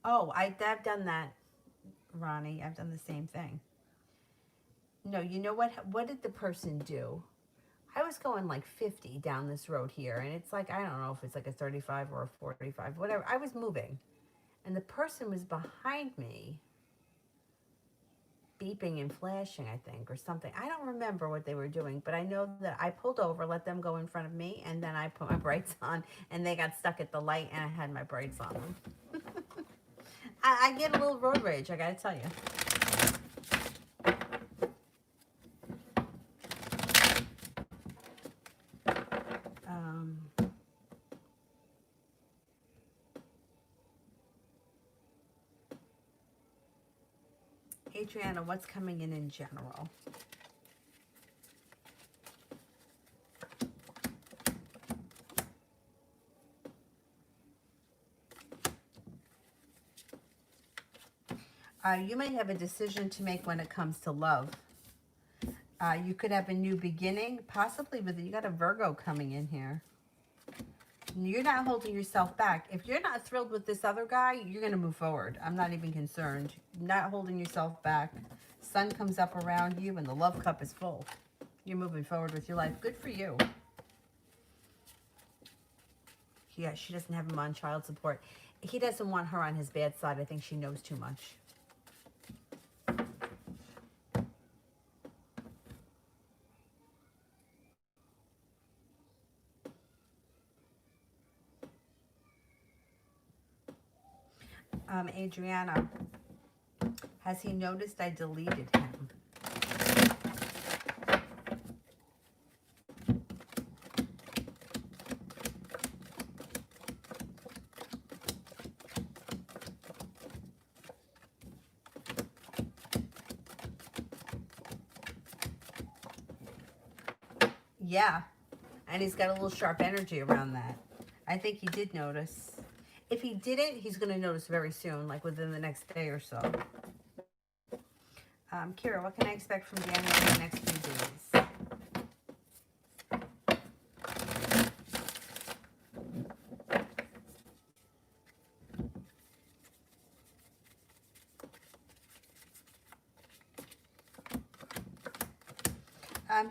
Oh, I've done that, Ronnie. I've done the same thing. No, you know what? What did the person do? I was going like 50 down this road here, and it's like, I don't know if it's like a 35 or a 45, whatever. I was moving, and the person was behind me, beeping and flashing, I think, or something. I don't remember what they were doing, but I know that I pulled over, let them go in front of me, and then I put my brights on, and they got stuck at the light, and I had my brights on them. I get a little road rage, I gotta tell you. Adriana, what's coming in general? You might have a decision to make when it comes to love. You could have a new beginning, possibly with, you got a Virgo coming in here. You're not holding yourself back. If you're not thrilled with this other guy, you're going to move forward. I'm not even concerned. Not holding yourself back. Sun comes up around you and the love cup is full. You're moving forward with your life. Good for you. Yeah, she doesn't have him on child support. He doesn't want her on his bad side. I think she knows too much. Adriana, has he noticed I deleted him? Yeah, and he's got a little sharp energy around that. I think he did notice. If he didn't, he's going to notice very soon, like within the next day or so. Kira, what can I expect from Daniel in the next few days?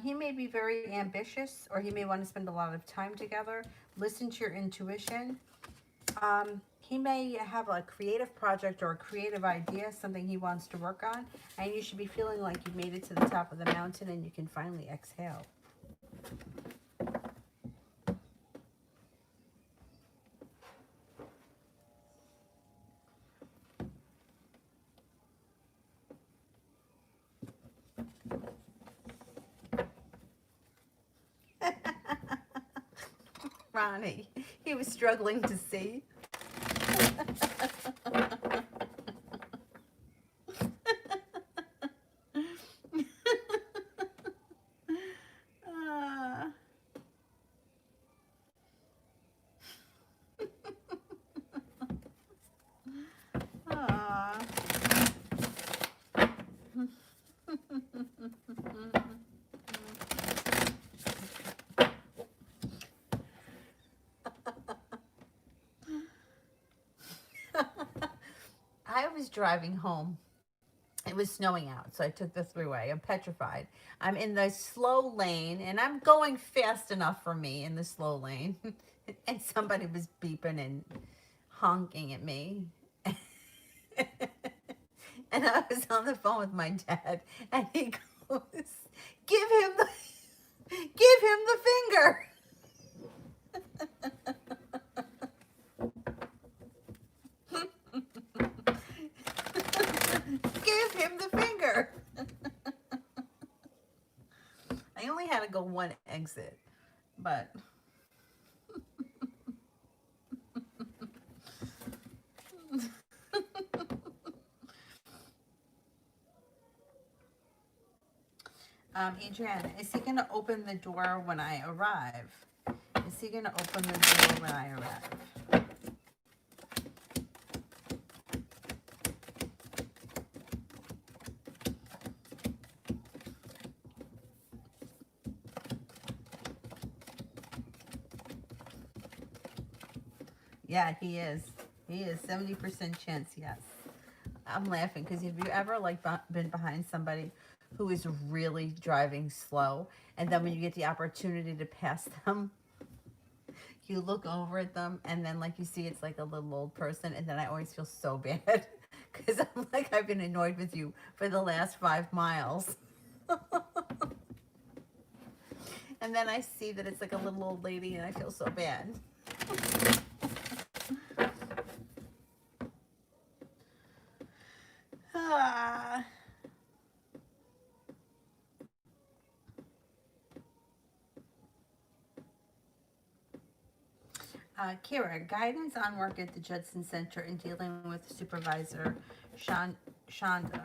He may be very ambitious, or he may want to spend a lot of time together. Listen to your intuition. He may have a creative project or a creative idea, something he wants to work on, and you should be feeling like you made it to the top of the mountain and you can finally exhale. Ronnie, he was struggling to see. I was driving home. It was snowing out, so I took the thruway. I'm petrified. I'm in the slow lane, and I'm going fast enough for me in the slow lane. And somebody was beeping and honking at me. And I was on the phone with my dad, and he goes, give him the finger. Give him the finger. I only had to go one exit, but Adriana, is he going to open the door when I arrive? Is he going to open the door when I arrive? Yeah, he is. He is 70% chance, yes. I'm laughing because have you ever been behind somebody who is really driving slow, and then when you get the opportunity to pass them, you look over at them, and then you see it's like a little old person, and then I always feel so bad because I'm like, I've been annoyed with you for the last 5 miles. And then I see that it's like a little old lady, and I feel so bad. Kira, guidance on work at the Judson Center and dealing with Supervisor Shonda.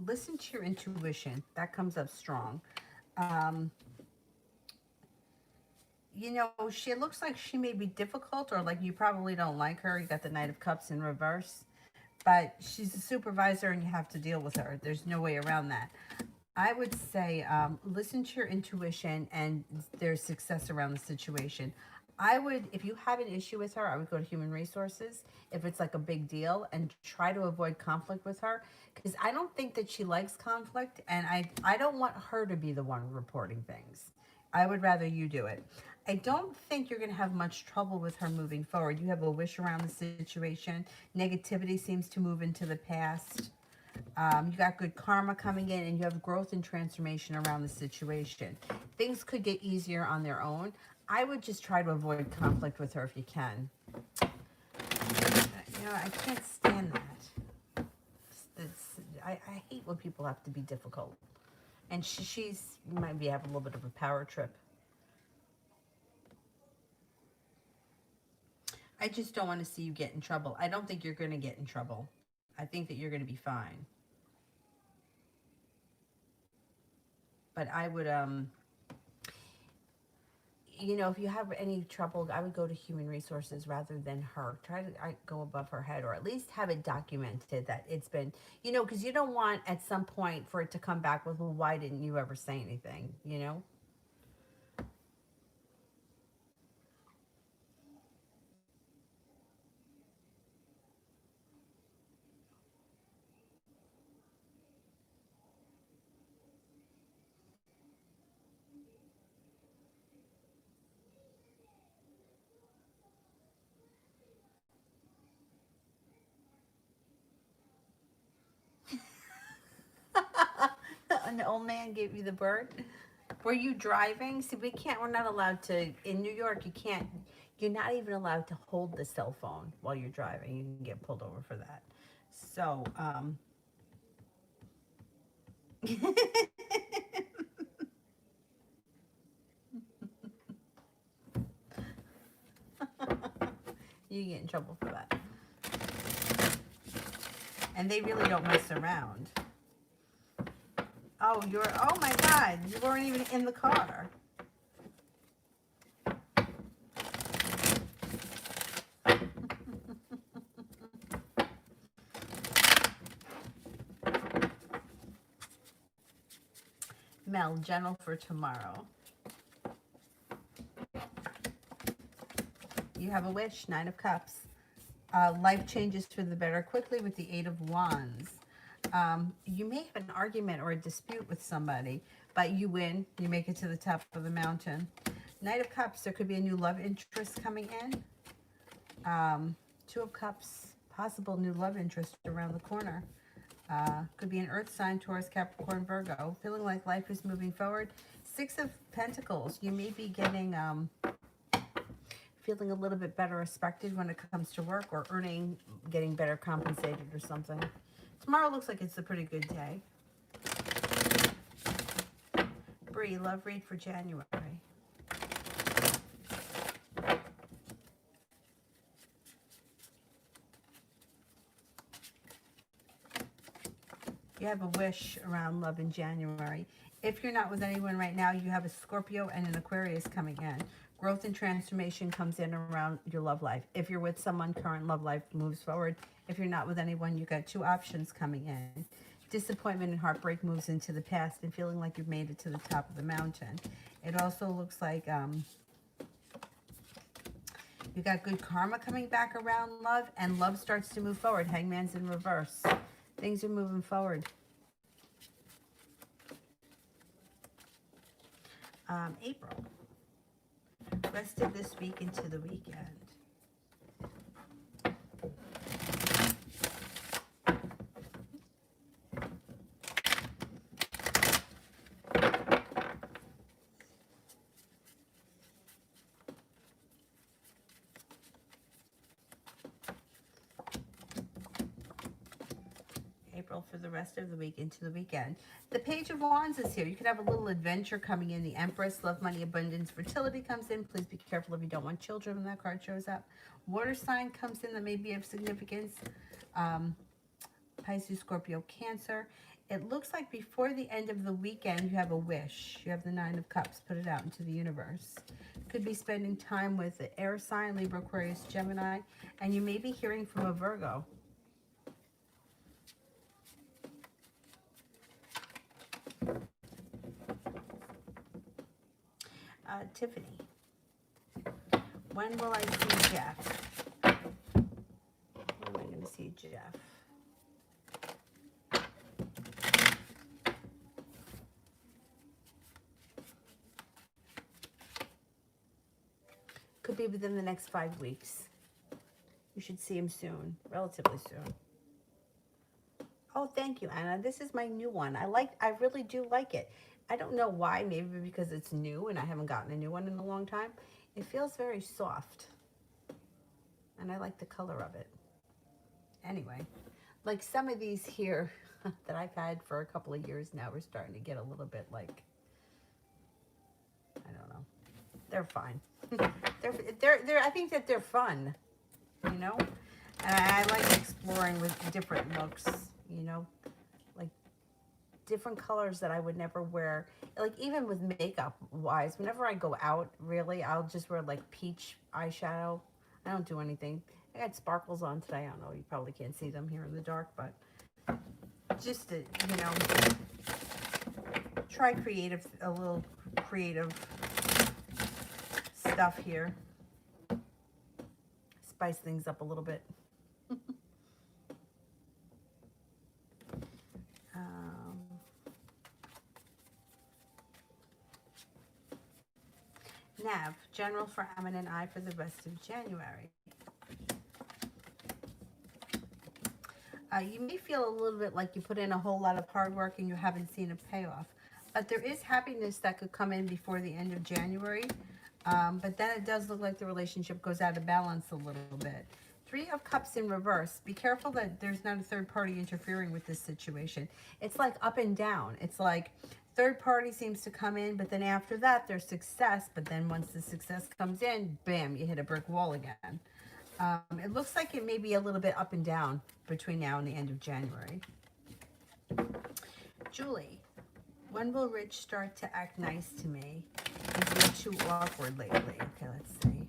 Listen to your intuition. That comes up strong. You know, she looks like she may be difficult, or like you probably don't like her. You got the Knight of Cups in reverse. But she's a supervisor and you have to deal with her. There's no way around that. I would say listen to your intuition and there's success around the situation. I would, if you have an issue with her, I would go to human resources if it's like a big deal and try to avoid conflict with her because I don't think that she likes conflict and I don't want her to be the one reporting things. I would rather you do it. I don't think you're going to have much trouble with her moving forward. You have a wish around the situation. Negativity seems to move into the past. You got good karma coming in and you have growth and transformation around the situation. Things could get easier on their own. I would just try to avoid conflict with her if you can. You know, I can't stand that. I hate when people have to be difficult. And she's might be having a little bit of a power trip. I just don't want to see you get in trouble. I don't think you're going to get in trouble. I think that you're going to be fine. But I would, you know, if you have any trouble, I would go to human resources rather than her. Try to go above her head or at least have it documented that it's been, you know, because you don't want at some point for it to come back with, well, why didn't you ever say anything, you know? An old man gave you the bird. Were you driving? See, we're not allowed to, in New York, you can't, you're not even allowed to hold the cell phone while you're driving. You can get pulled over for that. So, you get in trouble for that. And they really don't mess around. Oh my God, you weren't even in the car. Mel, gentle for tomorrow. You have a wish, 9 of Cups. Life changes for the better quickly with the 8 of Wands. You may have an argument or a dispute with somebody, but you win. You make it to the top of the mountain. Knight of Cups, there could be a new love interest coming in. 2 of Cups, possible new love interest around the corner. Could be an earth sign, Taurus, Capricorn, Virgo. Feeling like life is moving forward. 6 of Pentacles, you may be getting, feeling a little bit better respected when it comes to work or earning, getting better compensated or something. Tomorrow looks like it's a pretty good day. Bree, love read for January. You have a wish around love in January. If you're not with anyone right now, you have a Scorpio and an Aquarius coming in. Growth and transformation comes in around your love life. If you're with someone, current love life moves forward. If you're not with anyone, you've got 2 options coming in. Disappointment and heartbreak moves into the past and feeling like you've made it to the top of the mountain. It also looks like you got good karma coming back around love, and love starts to move forward. Hangman's in reverse. Things are moving forward. April. Rest of this week into the weekend. April for the rest of the week into the weekend. The Page of Wands is here. You could have a little adventure coming in. The Empress, love, money, abundance, fertility comes in. Please be careful if you don't want children when that card shows up. Water sign comes in that may be of significance. Pisces, Scorpio, Cancer. It looks like before the end of the weekend, you have a wish. You have the 9 of Cups. Put it out into the universe. Could be spending time with the air sign, Libra, Aquarius, Gemini. And you may be hearing from a Virgo. Tiffany. When will I see Jeff? When am I going to see Jeff? Could be within the next 5 weeks. You should see him soon, relatively soon. Oh, thank you, Anna. This is my new one. I really do like it. I don't know why, maybe because it's new and I haven't gotten a new one in a long time. It feels very soft. And I like the color of it. Anyway, like some of these here that I've had for a couple of years now are starting to get a little bit like, I don't know. They're fine. I think that they're fun, you know? And I like exploring with different looks, you know? Like different colors that I would never wear. Like even with makeup wise, whenever I go out, really, I'll just wear like peach eyeshadow. I don't do anything. I got sparkles on today. I don't know. You probably can't see them here in the dark, but just to, you know, try a little creative stuff here. Spice things up a little bit. Nav, general for Ammon and I for the rest of January. You may feel a little bit like you put in a whole lot of hard work and you haven't seen a payoff. But there is happiness that could come in before the end of January. But then it does look like the relationship goes out of balance a little bit. 3 of Cups in reverse. Be careful that there's not a third party interfering with this situation. It's like up and down. It's like third party seems to come in, but then after that there's success. But then once the success comes in, bam, you hit a brick wall again. It looks like it may be a little bit up and down between now and the end of January. Julie, when will Rich start to act nice to me? He's been too awkward lately. Okay, let's see.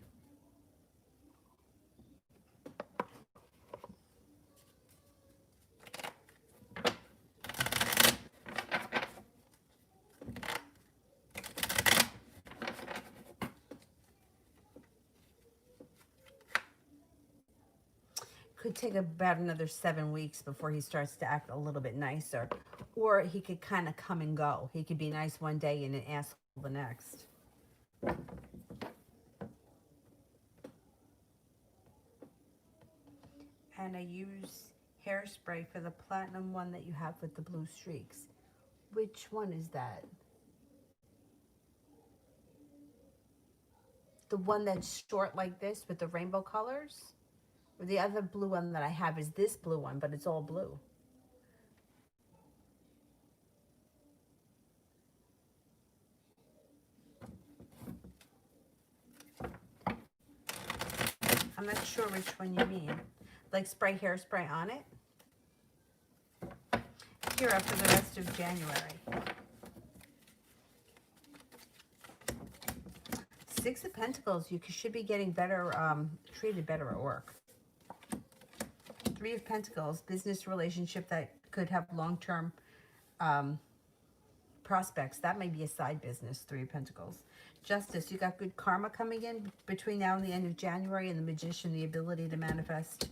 Could take about another 7 weeks before he starts to act a little bit nicer. Or he could kind of come and go. He could be nice one day and an asshole the next. And I use hairspray for the platinum one that you have with the blue streaks. Which one is that? The one that's short like this with the rainbow colors? Or the other blue one that I have is this blue one, but it's all blue. I'm not sure which one you mean. Like spray hairspray on it? Kira for the rest of January. 6 of Pentacles, you should be getting better, treated better at work. 3 of Pentacles, business relationship that could have long-term prospects. That may be a side business, 3 of Pentacles. Justice, you got good karma coming in between now and the end of January, and the Magician, the ability to manifest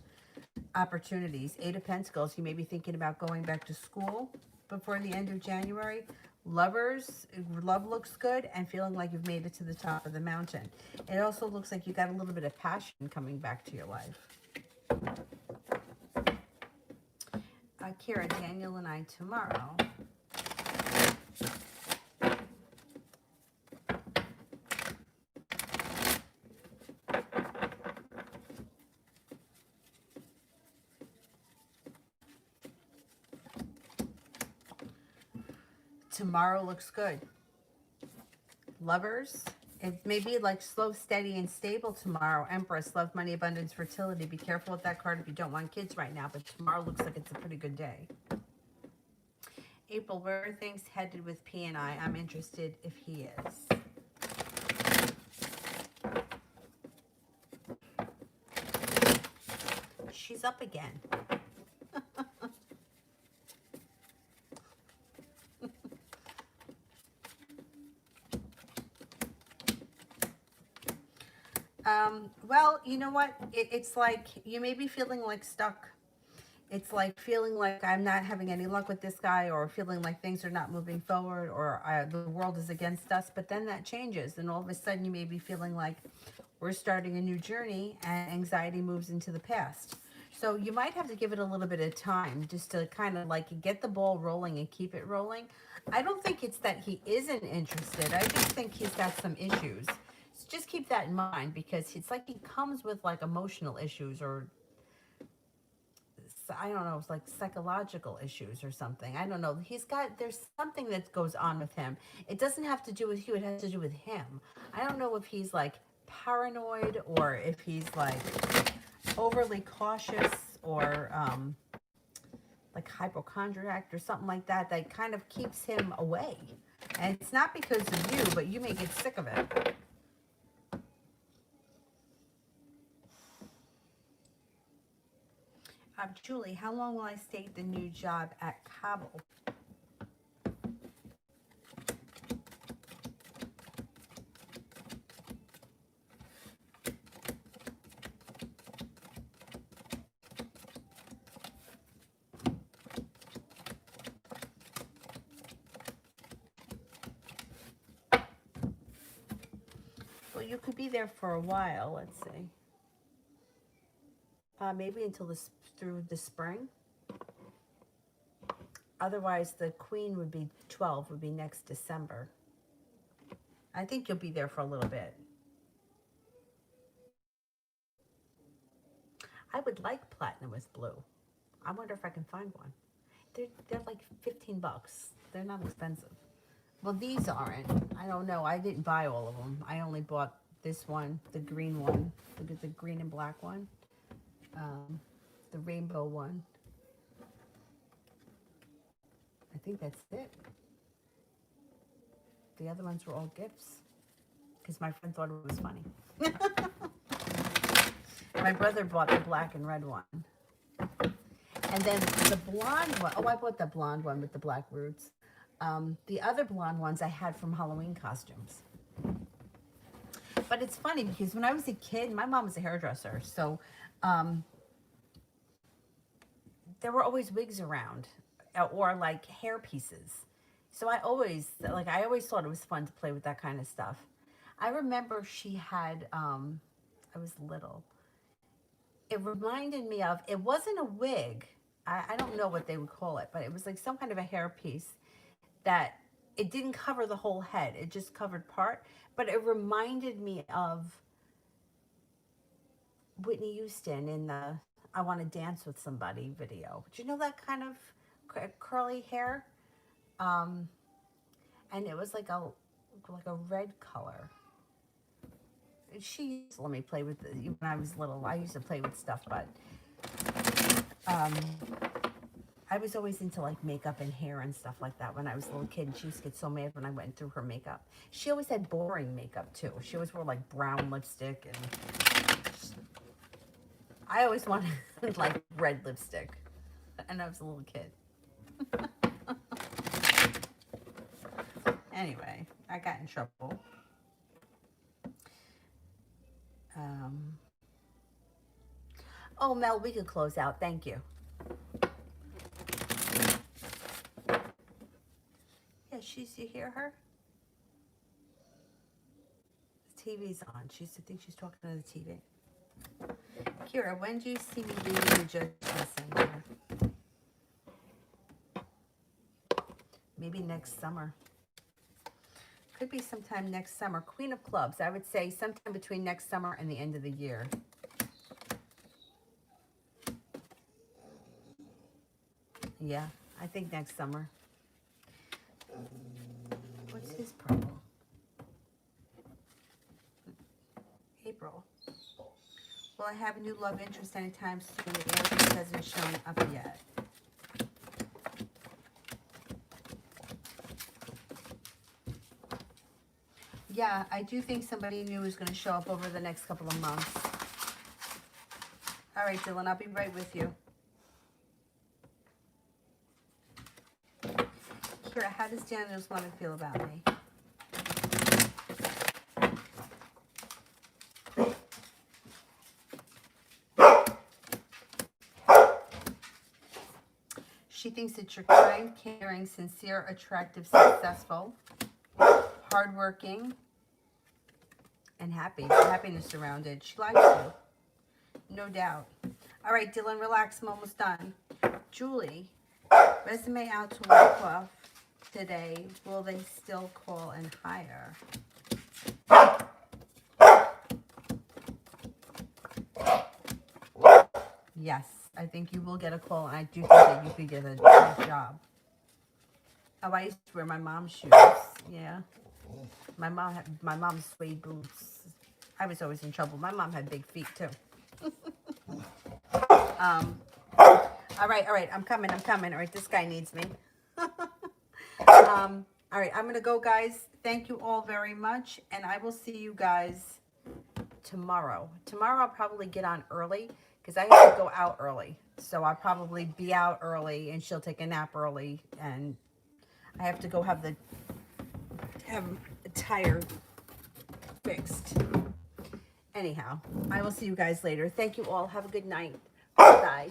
opportunities. 8 of Pentacles, you may be thinking about going back to school before the end of January. Lovers, love looks good and feeling like you've made it to the top of the mountain. It also looks like you got a little bit of passion coming back to your life. Kira, Daniel, and I tomorrow. Tomorrow looks good. Lovers, it may be like slow, steady, and stable tomorrow. Empress, love, money, abundance, fertility. Be careful with that card if you don't want kids right now, but tomorrow looks like it's a pretty good day. April, where are things headed with P and I? I'm interested if he is. She's up again. Well, you know what? It's like you may be feeling like stuck. It's like feeling like I'm not having any luck with this guy, or feeling like things are not moving forward, or the world is against us. But then that changes, and all of a sudden you may be feeling like we're starting a new journey, and anxiety moves into the past. So you might have to give it a little bit of time just to kind of like get the ball rolling and keep it rolling. I don't think it's that he isn't interested. I just think he's got some issues. So just keep that in mind, because it's like he comes with like emotional issues, or I don't know, it's like psychological issues or something. I don't know. There's something that goes on with him. It doesn't have to do with you, it has to do with him. I don't know if he's like paranoid, or if he's like overly cautious, or like hypochondriac or something like that, that kind of keeps him away. And it's not because of you, but you may get sick of it. Julie, how long will I stay at the new job at Kabul? Well, you could be there for a while, let's see. Maybe until through the spring. Otherwise, the queen would be 12, would be next December. I think you'll be there for a little bit. I would like platinum with blue. I wonder if I can find one. They're like 15 bucks. They're not expensive. Well, these aren't. I don't know. I didn't buy all of them. I only bought this one, the green one, the green and black one, the rainbow one. I think that's it. The other ones were all gifts, because my friend thought it was funny. My brother bought the black and red one. And then the blonde one, oh, I bought the blonde one with the black roots. The other blonde ones I had from Halloween costumes. But it's funny, because when I was a kid, my mom was a hairdresser, so there were always wigs around, or like hair pieces. So I always thought it was fun to play with that kind of stuff. I remember she had, I was little. It reminded me of, it wasn't a wig. I don't know what they would call it, but it was like some kind of a hair piece that it didn't cover the whole head. It just covered part. But it reminded me of Whitney Houston in the I Want to Dance with Somebody video. Do you know that kind of curly hair? And it was like a red color. She used to let me play with it when I was little. I used to play with stuff, but I was always into like makeup and hair and stuff like that when I was a little kid. And she used to get so mad when I went through her makeup. She always had boring makeup too. She always wore like brown lipstick, and I always wanted like red lipstick, and I was a little kid. Anyway, I got in trouble. Oh, Mel, we could close out. Thank you. Yeah, you hear her? The TV's on. I think she's talking to the TV. Kira, when do you see me being the judge center? Maybe next summer. Could be sometime next summer. Queen of Clubs, I would say sometime between next summer and the end of the year. Yeah, I think next summer. What's his purple? April. Will I have a new love interest anytime soon? The answer hasn't shown up yet. Yeah, I do think somebody new is going to show up over the next couple of months. All right, Dylan, I'll be right with you. Kira, how does Daniels want to feel about me? She thinks that you're kind, caring, sincere, attractive, successful, hardworking, and happy. Happiness surrounded. She likes you. No doubt. All right, Dylan, relax. I'm almost done. Julie, resume out to Wyckoff today. Will they still call and hire? Yes, I think you will get a call, and I do think that you could get a job. Oh, I used to wear my mom's shoes. Yeah. My mom had my mom's suede boots. I was always in trouble. My mom had big feet too. All right. I'm coming. All right, this guy needs me. All right, I'm gonna go, guys. Thank you all very much, and I will see you guys tomorrow. Tomorrow I'll probably get on early because I have to go out early. So I'll probably be out early, and she'll take a nap early, and I have to go have a tire fixed. Anyhow, I will see you guys later. Thank you all. Have a good night. Bye.